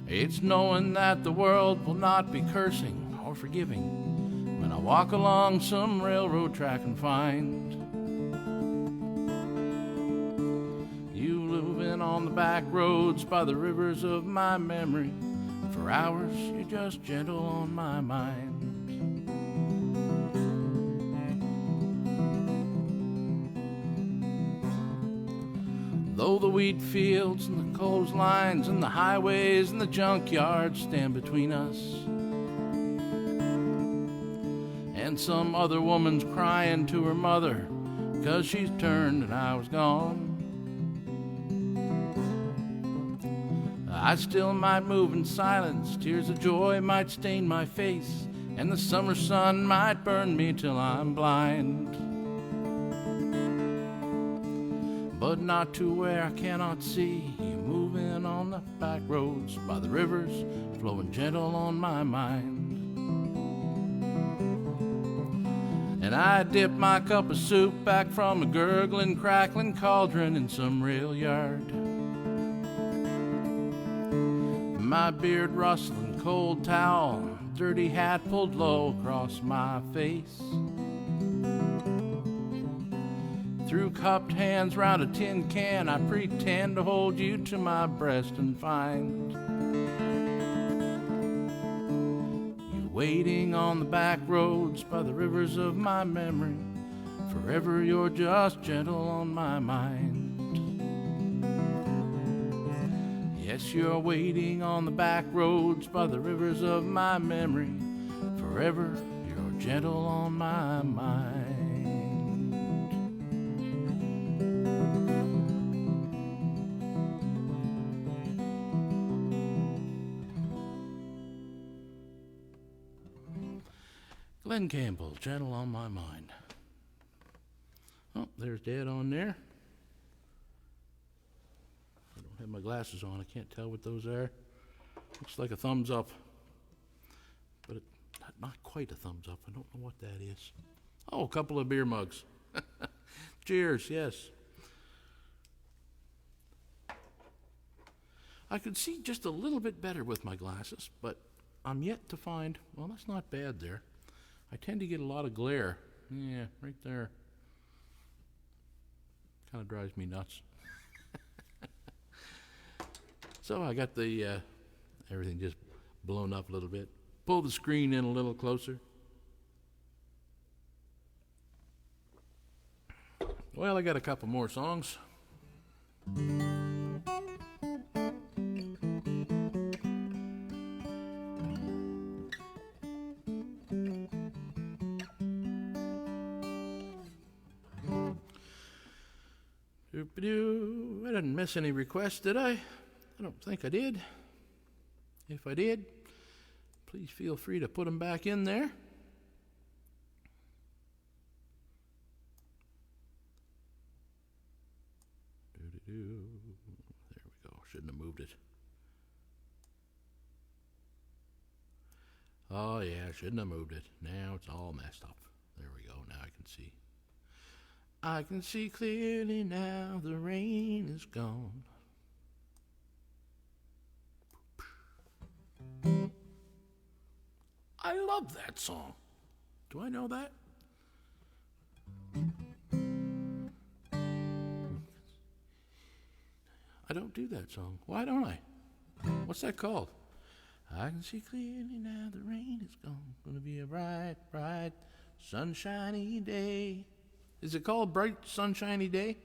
It's knowing that the world will not be cursing or forgiving when I walk along some railroad track and find on the back roads by the rivers of my memory. For hours you're just gentle on my mind. Though the wheat fields and the clotheslines and the highways and the junkyards stand between us, and some other woman's crying to her mother 'cause she's turned and I was gone, I still might move in silence, tears of joy might stain my face, and the summer sun might burn me till I'm blind. But not to where I cannot see you moving on the back roads by the rivers, flowing gentle on my mind. And I dip my cup of soup back from a gurgling, crackling cauldron in some rail yard. My beard rustling, cold towel, dirty hat pulled low across my face. Through cupped hands round a tin can, I pretend to hold you to my breast and find you waiting on the back roads by the rivers of my memory. Forever you're just gentle on my mind. Yes, you're waiting on the back roads by the rivers of my memory. Forever, you're gentle on my mind. Glenn Campbell, gentle on my mind. Oh, there's Dad on there. I have my glasses on. I can't tell what those are. Looks like a thumbs up, but not quite a thumbs up. I don't know what that is. Oh, a couple of beer mugs. Cheers, yes. I could see just a little bit better with my glasses, but I'm yet to find, well, that's not bad there. I tend to get a lot of glare. Yeah, right there. Kind of drives me nuts. So I got the everything just blown up a little bit. Pull the screen in a little closer. Well, I got a couple more songs. I didn't miss any requests, did I? I don't think I did. If I did, please feel free to put them back in there. There we go. Shouldn't have moved it. Oh, yeah, I shouldn't have moved it. Now it's all messed up. There we go. Now I can see. I can see clearly now the rain is gone. I love that song. Do I know that? I don't do that song. Why don't I? What's that called? I can see clearly now the rain is gone. Gonna be a bright, bright, sunshiny day. Is it called Bright Sunshiny Day?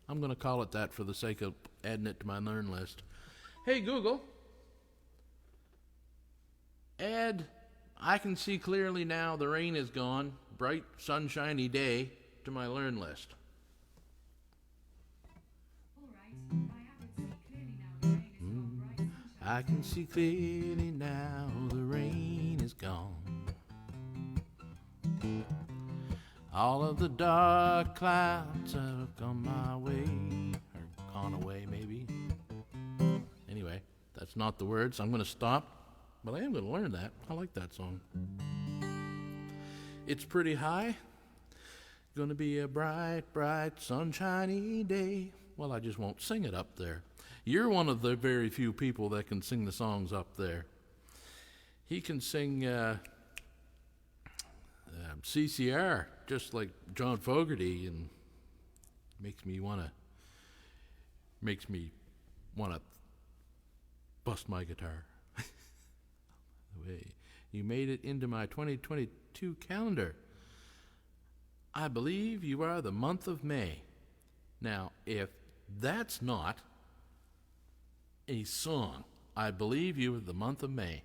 I'm gonna call it that for the sake of adding it to my learn list. Hey Google, add I can see clearly now the rain is gone, bright sunshiny day to my learn list. I can see clearly now the rain is gone. All of the dark clouds have come my way, or gone away maybe. Anyway, that's not the words. I'm going to stop, but I am going to learn that. I like that song. It's pretty high. Going to be a bright, bright, sunshiny day. Well, I just won't sing it up there. You're one of the very few people that can sing the songs up there. He can sing CCR just like John Fogerty, and makes me wanna bust my guitar. You made it into my 2022 calendar. I believe you are the month of May. Now, if that's not a song, I believe you are the month of May,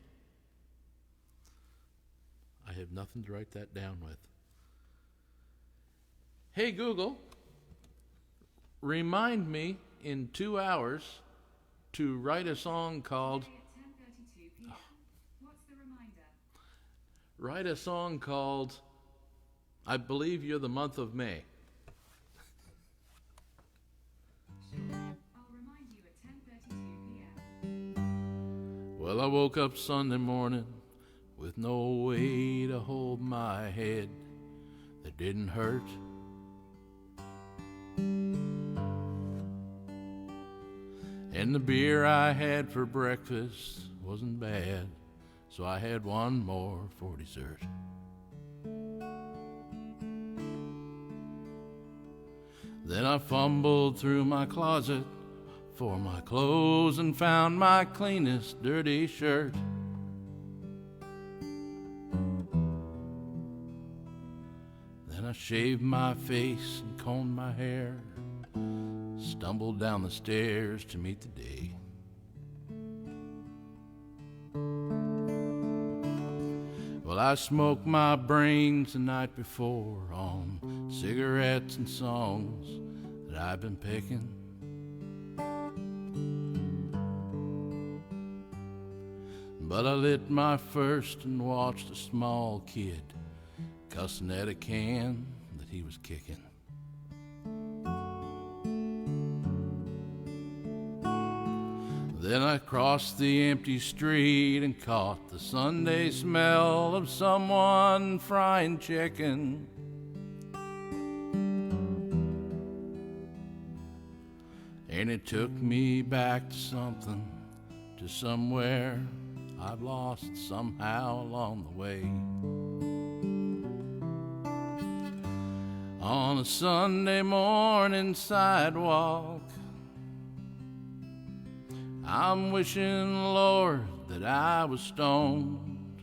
I have nothing to write that down with. Hey Google, remind me in 2 hours to write a song called... At 10:32 p.m. What's the reminder? Write a song called I Believe You're the Month of May. Sure. I'll remind you at 10:32 p.m. Well, I woke up Sunday morning with no way to hold my head that didn't hurt. And the beer I had for breakfast wasn't bad, so I had one more for dessert. Then I fumbled through my closet for my clothes and found my cleanest dirty shirt. Then I shaved my face and combed my hair, stumbled down the stairs to meet the day. Well, I smoked my brains the night before on cigarettes and songs that I've been picking. But I lit my first and watched a small kid cussing at a can that he was kicking. Then I crossed the empty street and caught the Sunday smell of someone frying chicken. And it took me back to something, to somewhere I've lost somehow along the way. On a Sunday morning sidewalk, I'm wishing, Lord, that I was stoned.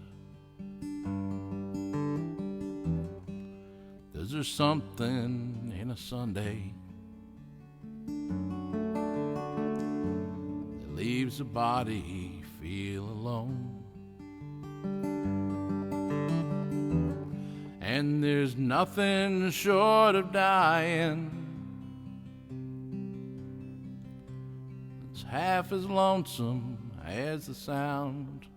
'Cause there's something in a Sunday that leaves a body feel alone. And there's nothing short of dying that's half as lonesome as the sound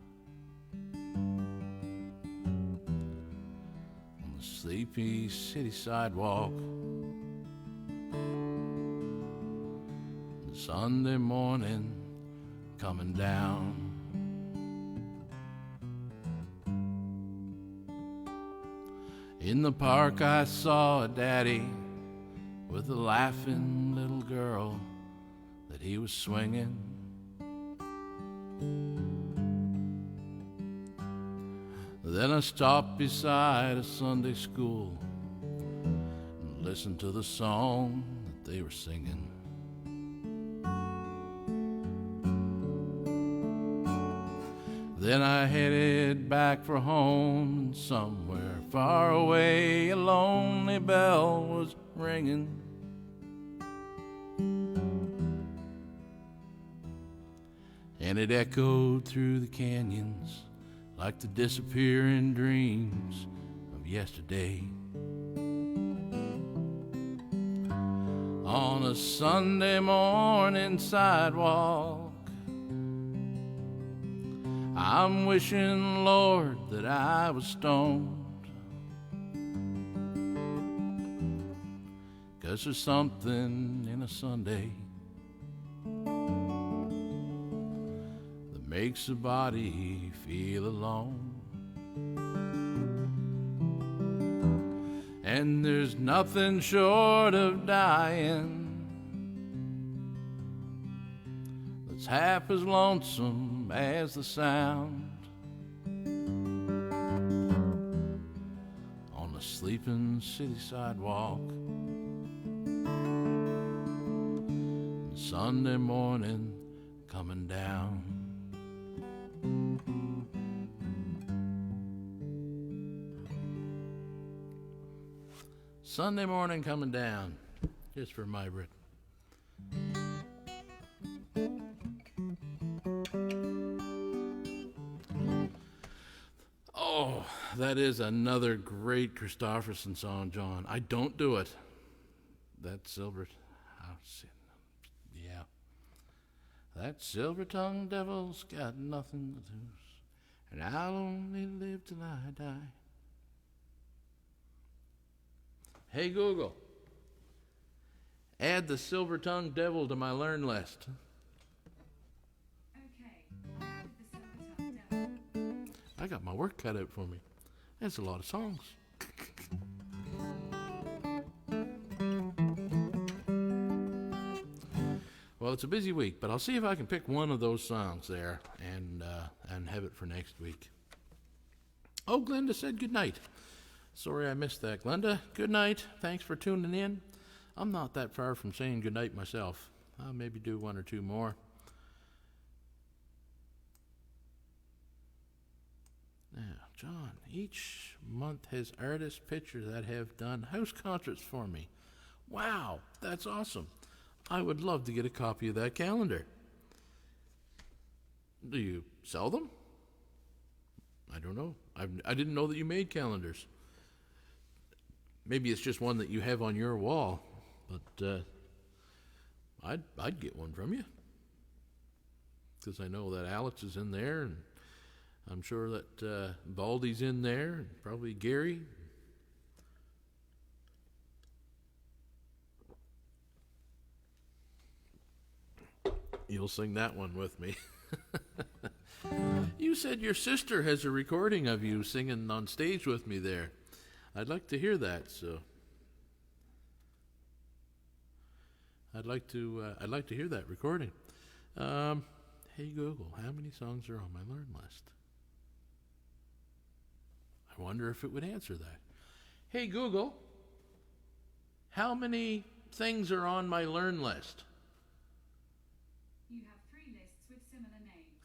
on the sleepy city sidewalk. The Sunday morning coming down. In the park I saw a daddy with a laughing little girl that he was swinging. Then I stopped beside a Sunday school and listened to the song that they were singing. Then I headed back for home, and somewhere far away a lonely bell was ringing. And it echoed through the canyons like the disappearing dreams of yesterday. On a Sunday morning sidewalk, I'm wishing, Lord, that I was stoned. 'Cause there's something in a Sunday that makes a body feel alone. And there's nothing short of dying that's half as lonesome as the sound on a sleeping city sidewalk. Sunday morning coming down. Sunday morning coming down, just for my Brit. Oh, that is another great Christofferson song, John. I don't do it. That's Silver. Yeah. That silver-tongued devil's got nothing to lose, and I'll only live till I die. Hey Google, add the silver-tongued devil to my learn list. Okay, I added the silver-tongued devil. I got my work cut out for me. That's a lot of songs. Well, it's a busy week, but I'll see if I can pick one of those songs there and have it for next week. Oh, Glenda said good night. Sorry I missed that, Glenda. Good night. Thanks for tuning in. I'm not that far from saying good night myself. I'll maybe do one or two more. Now, John, each month has artists' pictures that have done house concerts for me. Wow, that's awesome. I would love to get a copy of that calendar. Do you sell them? I don't know. I didn't know that you made calendars. Maybe it's just one that you have on your wall, but I'd get one from you, because I know that Alex is in there, and I'm sure that Baldy's in there, and probably Gary. You'll sing that one with me. You said your sister has a recording of you singing on stage with me there. I'd like to hear that, so I'd like to hear that recording. Hey Google, how many songs are on my learn list? I wonder if it would answer that. Hey Google, how many things are on my learn list? You have 3 lists with similar names.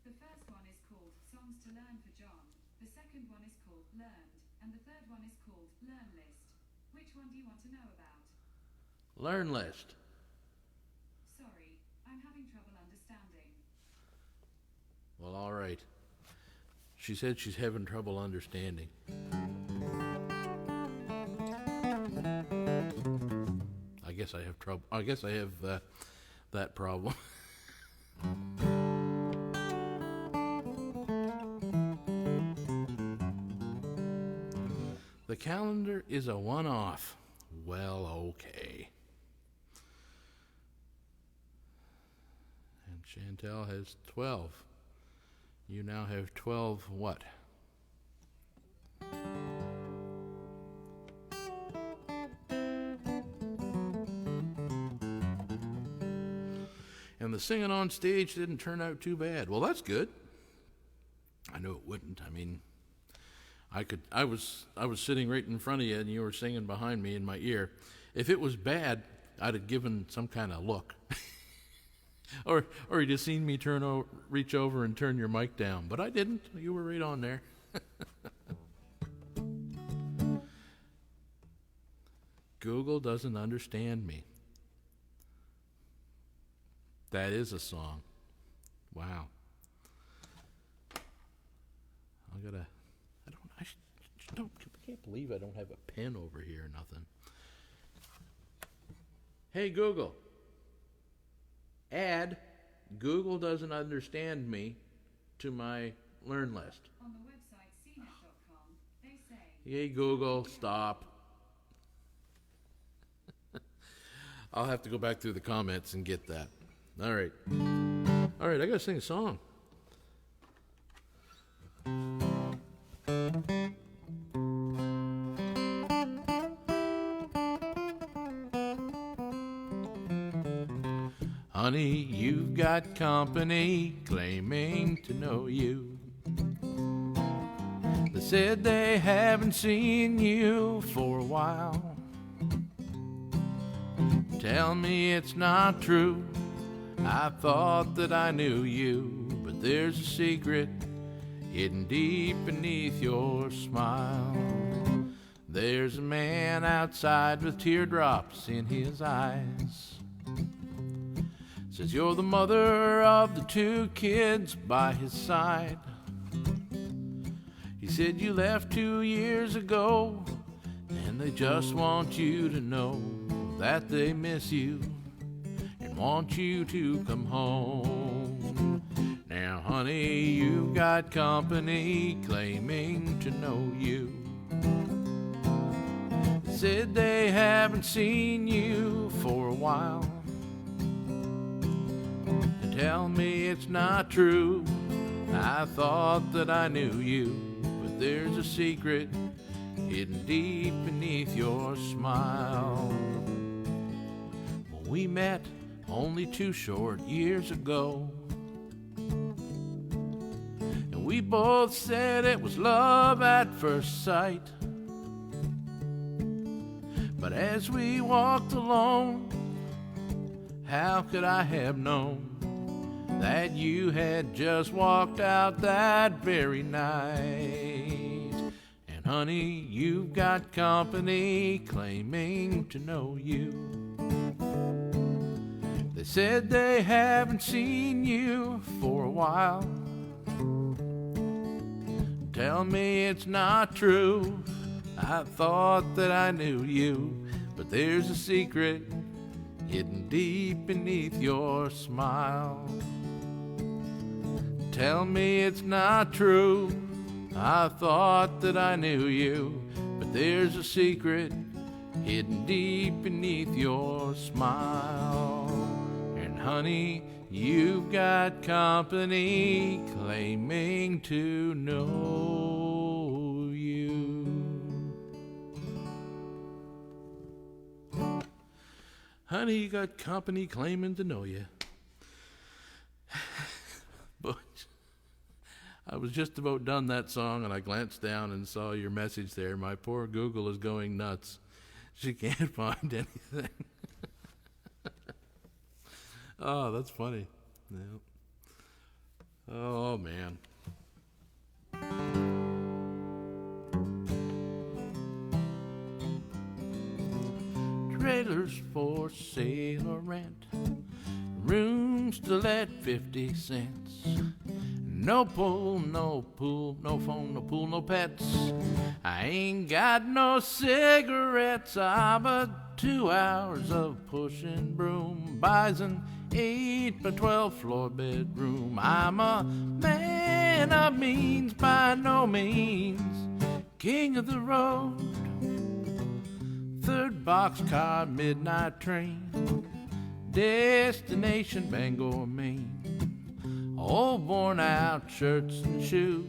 The first one is called Songs to Learn for John. The second one is called Learned. And the third one is called Learn List. Which one do you want to know about? Learn list. Sorry, I'm having trouble understanding. Well, all right. She said she's having trouble understanding. I guess I have trouble. I guess I have that problem. The calendar is a one-off. Well, okay. And Chantel has 12. You now have 12 what? And the singing on stage didn't turn out too bad. Well, that's good. I knew it wouldn't. I mean, I was sitting right in front of you, and you were singing behind me in my ear. If it was bad, I'd have given some kind of look. Or you just seen me reach over and turn your mic down, but I didn't. You were right on there. Google doesn't understand me. That is a song. Wow. I can't believe I don't have a pen over here or nothing. Hey, Google. Add Google doesn't understand me to my learn list. On the website cnet.com, they say... Hey, Google, stop. I'll have to go back through the comments and get that. All right. All right, I got to sing a song. Honey, you've got company claiming to know you. They said they haven't seen you for a while. Tell me it's not true. I thought that I knew you, but there's a secret hidden deep beneath your smile. There's a man outside with teardrops in his eyes. Says you're the mother of the 2 kids by his side. He said you left 2 years ago, and they just want you to know that they miss you and want you to come home. Now, honey, you've got company claiming to know you. They said they haven't seen you for a while. And tell me it's not true. I thought that I knew you, but there's a secret hidden deep beneath your smile. Well, we met only 2 short years ago, and we both said it was love at first sight. But as we walked along, how could I have known that you had just walked out that very night? And honey, you've got company claiming to know you. They said they haven't seen you for a while. Tell me it's not true. I thought that I knew you, but there's a secret hidden deep beneath your smile. Tell me it's not true. I thought that I knew you, but there's a secret hidden deep beneath your smile. And honey, you've got company claiming to know you. Honey, you got company claiming to know you. But I was just about done that song, and I glanced down and saw your message there. My poor Google is going nuts. She can't find anything. Oh, that's funny. Yeah. Oh, man. Trailers for sale or rent, rooms to let 50 cents. No pull, no pool, no phone, no pool, no pets. I ain't got no cigarettes, but 2 hours of pushing broom buys an 8 by 12 floor bedroom. I'm a man of means, by no means king of the road. 3rd boxcar, midnight train, destination Bangor, Maine. Old worn out shirts and shoes.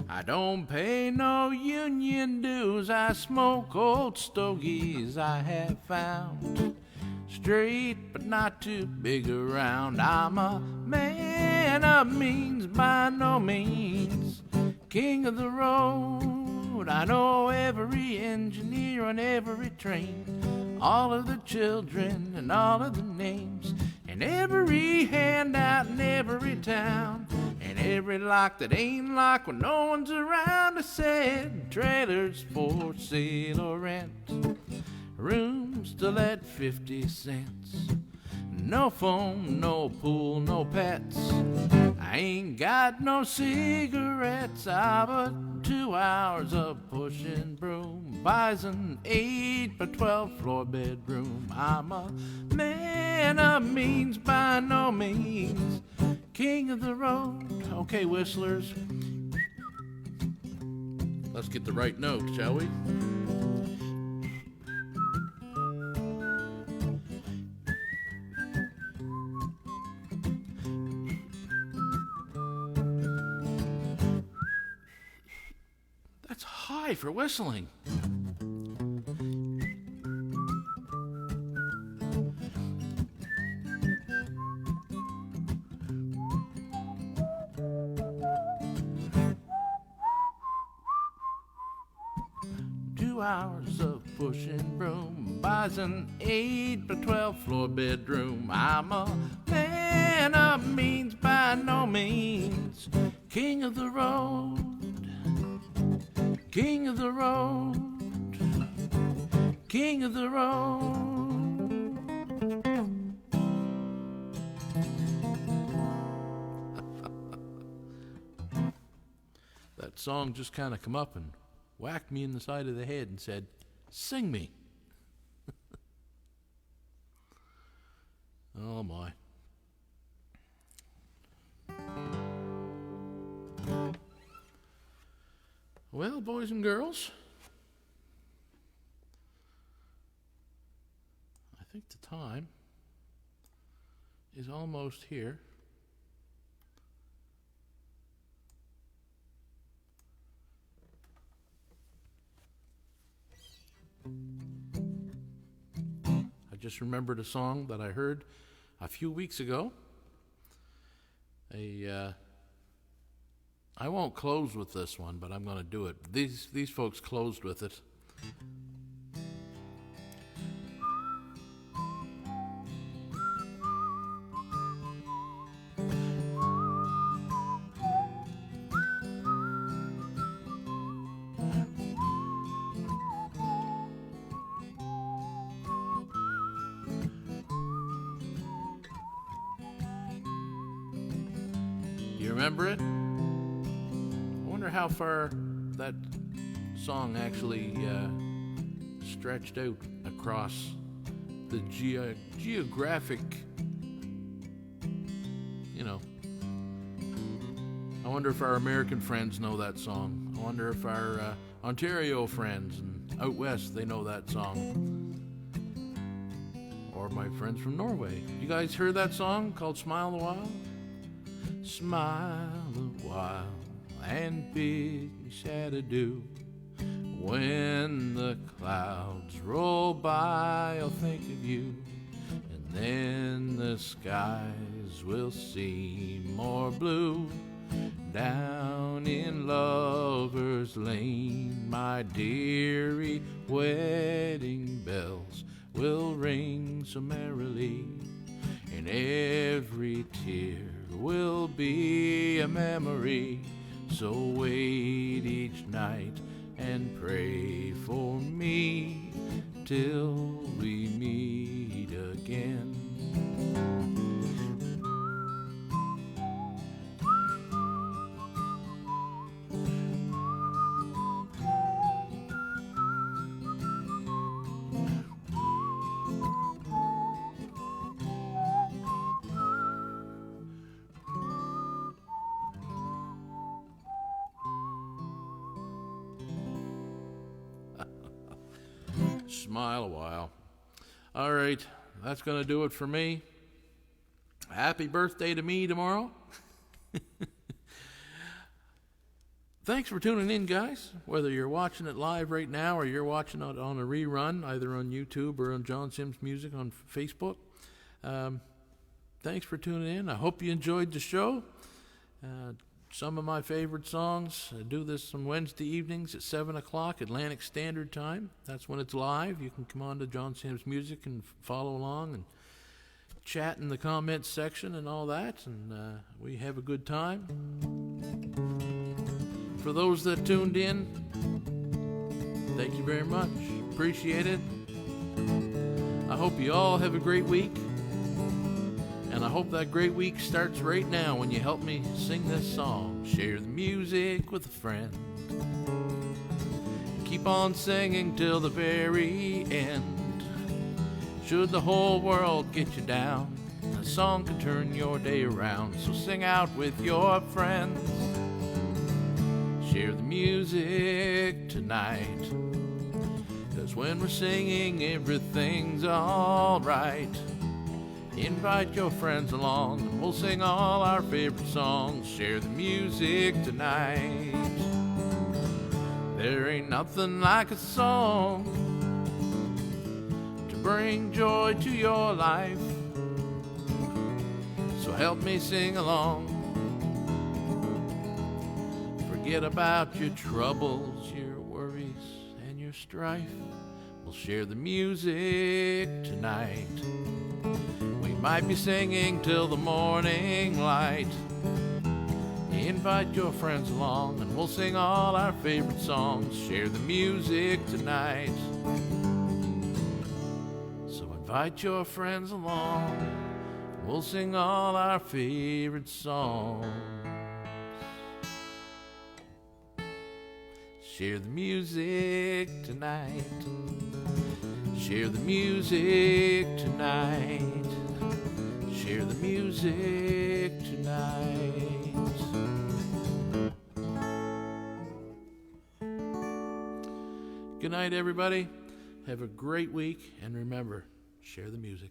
I don't pay no union dues. I smoke old stogies I have found, straight but not too big around. I'm a man of means, by no means king of the road. I know every engineer on every train, all of the children and all of the names. and every handout in every town, and every lock that ain't locked when no one's around. I said, trailers for sale or rent, rooms to let 50 cents. No phone, no pool, no pets. I ain't got no cigarettes. But 2 hours of pushing broom buys an 8 by 12 floor bedroom. I'm a man of means by no means, king of the road. Okay, whistlers, let's get the right note, shall we? That's high for whistling. Hours of pushing broom buys an 8 by 12 floor bedroom. I'm a man of means by no means, king of the road, king of the road, king of the road. That song just kind of come up and whacked me in the side of the head and said, sing me. Oh my. Well, boys and girls, I think the time is almost here. I just remembered a song that I heard a few weeks ago. I won't close with this one, but I'm going to do it. These folks closed with it. You remember it? I wonder how far that song actually stretched out across the geographic, I wonder if our American friends know that song. I wonder if our Ontario friends and out west, they know that song. Or my friends from Norway. You guys heard that song called Smile a While? Smile a while and bid me sad adieu. When the clouds roll by, I'll think of you, and then the skies will seem more blue. Down in Lover's Lane, my dearie, wedding bells will ring so merrily, and every tear will be a memory. So wait each night and pray for me till we meet again. Smile a while. All right, that's going to do it for me. Happy birthday to me tomorrow. Thanks for tuning in, guys. Whether you're watching it live right now or you're watching it on a rerun, either on YouTube or on John Sims Music on Facebook. Thanks for tuning in. I hope you enjoyed the show. Some of my favorite songs. I do this on Wednesday evenings at 7 o'clock Atlantic Standard Time. That's when it's live. You can come on to John Sims Music and follow along and chat in the comments section and all that, and we have a good time. For those that tuned in, thank you very much. Appreciate it. I hope you all have a great week. And I hope that great week starts right now when you help me sing this song. Share the music with a friend. Keep on singing till the very end. Should the whole world get you down, a song can turn your day around. So sing out with your friends. Share the music tonight. 'Cause when we're singing, everything's alright. Invite your friends along and we'll sing all our favorite songs. Share the music tonight. There ain't nothing like a song to bring joy to your life. So help me sing along. Forget about your troubles, your worries, and your strife. We'll share the music tonight. We might be singing till the morning light. Invite your friends along and we'll sing all our favorite songs. Share the music tonight. So invite your friends along. We'll sing all our favorite songs. Share the music tonight. Share the music tonight. Share the music tonight. Good night, everybody. Have a great week, and remember, share the music.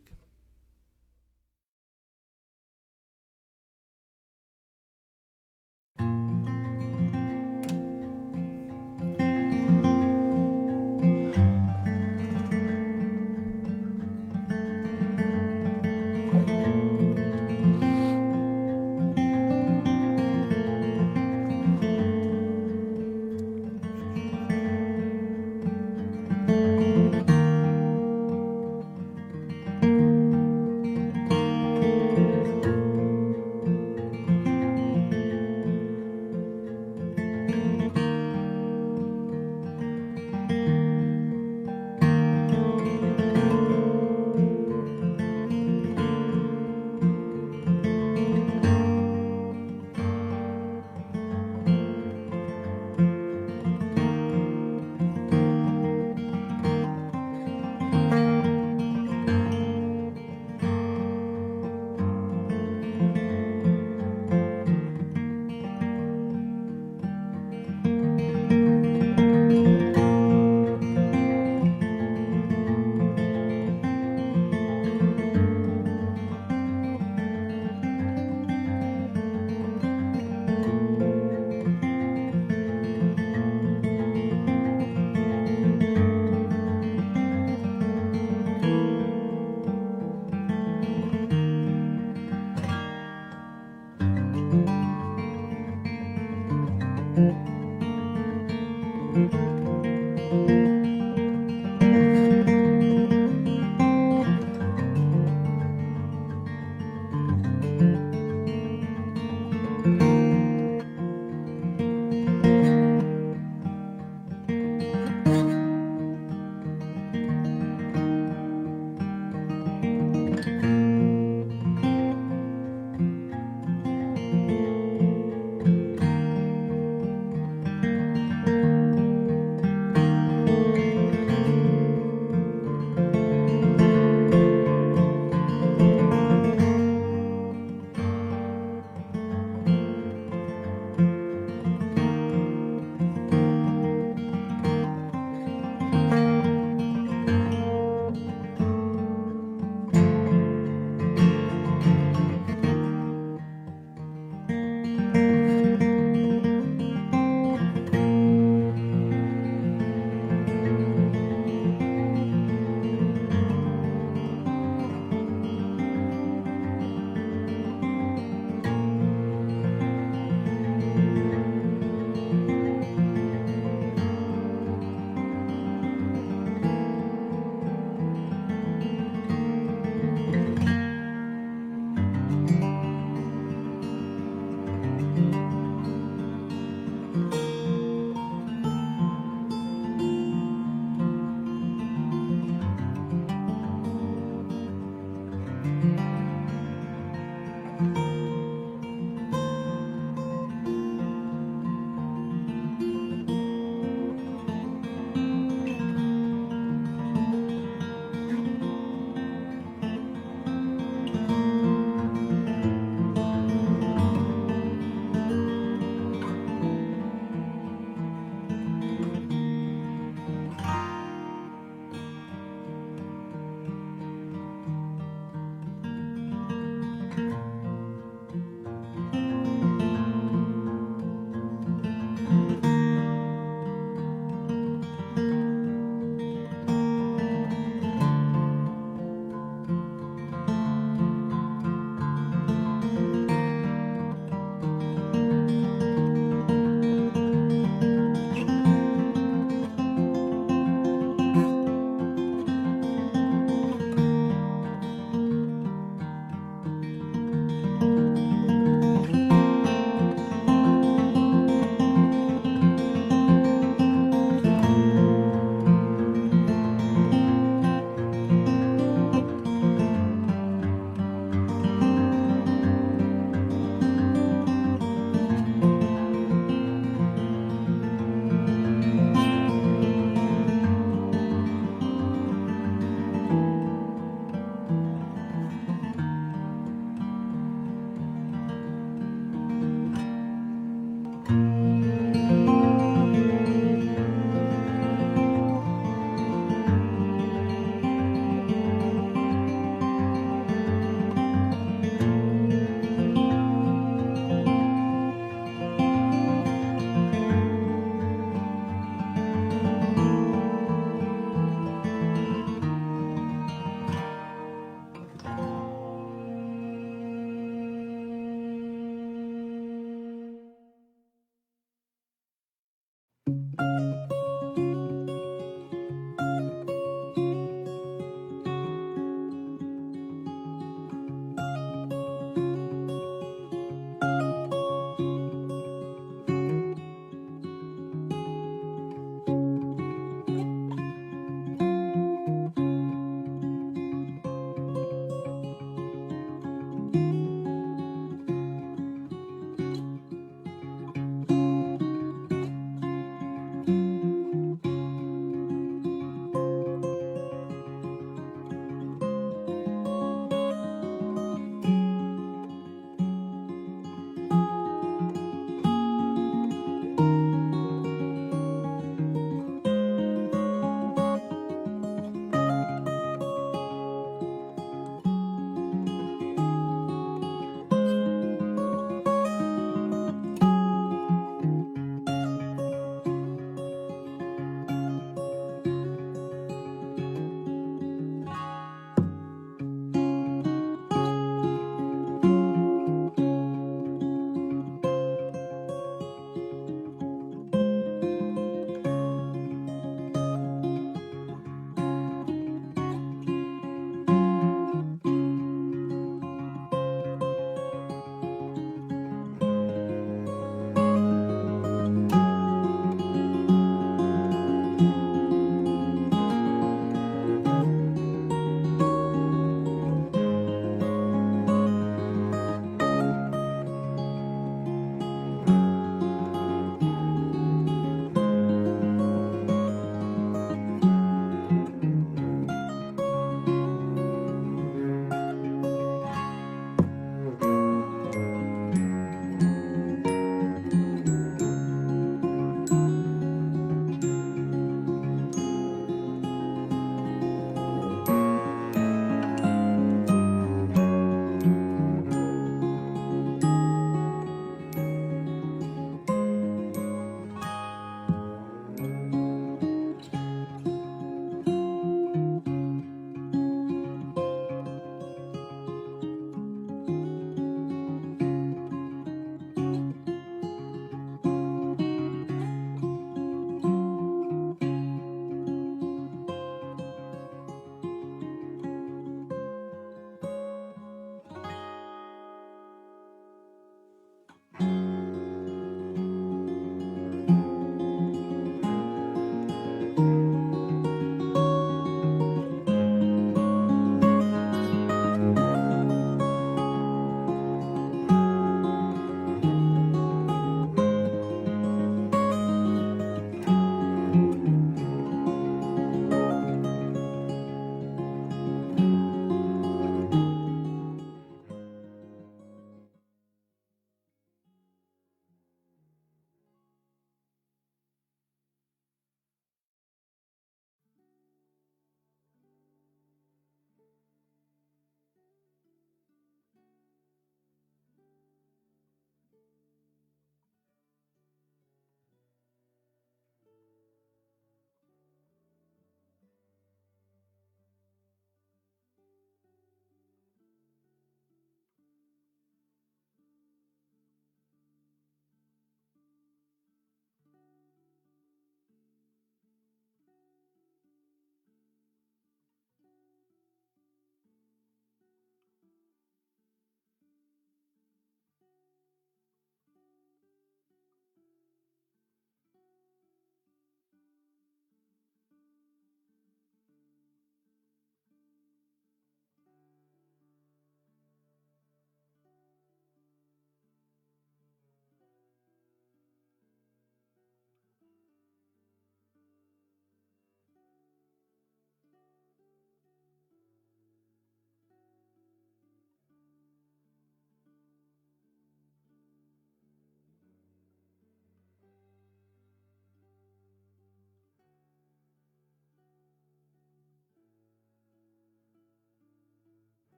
Thank you.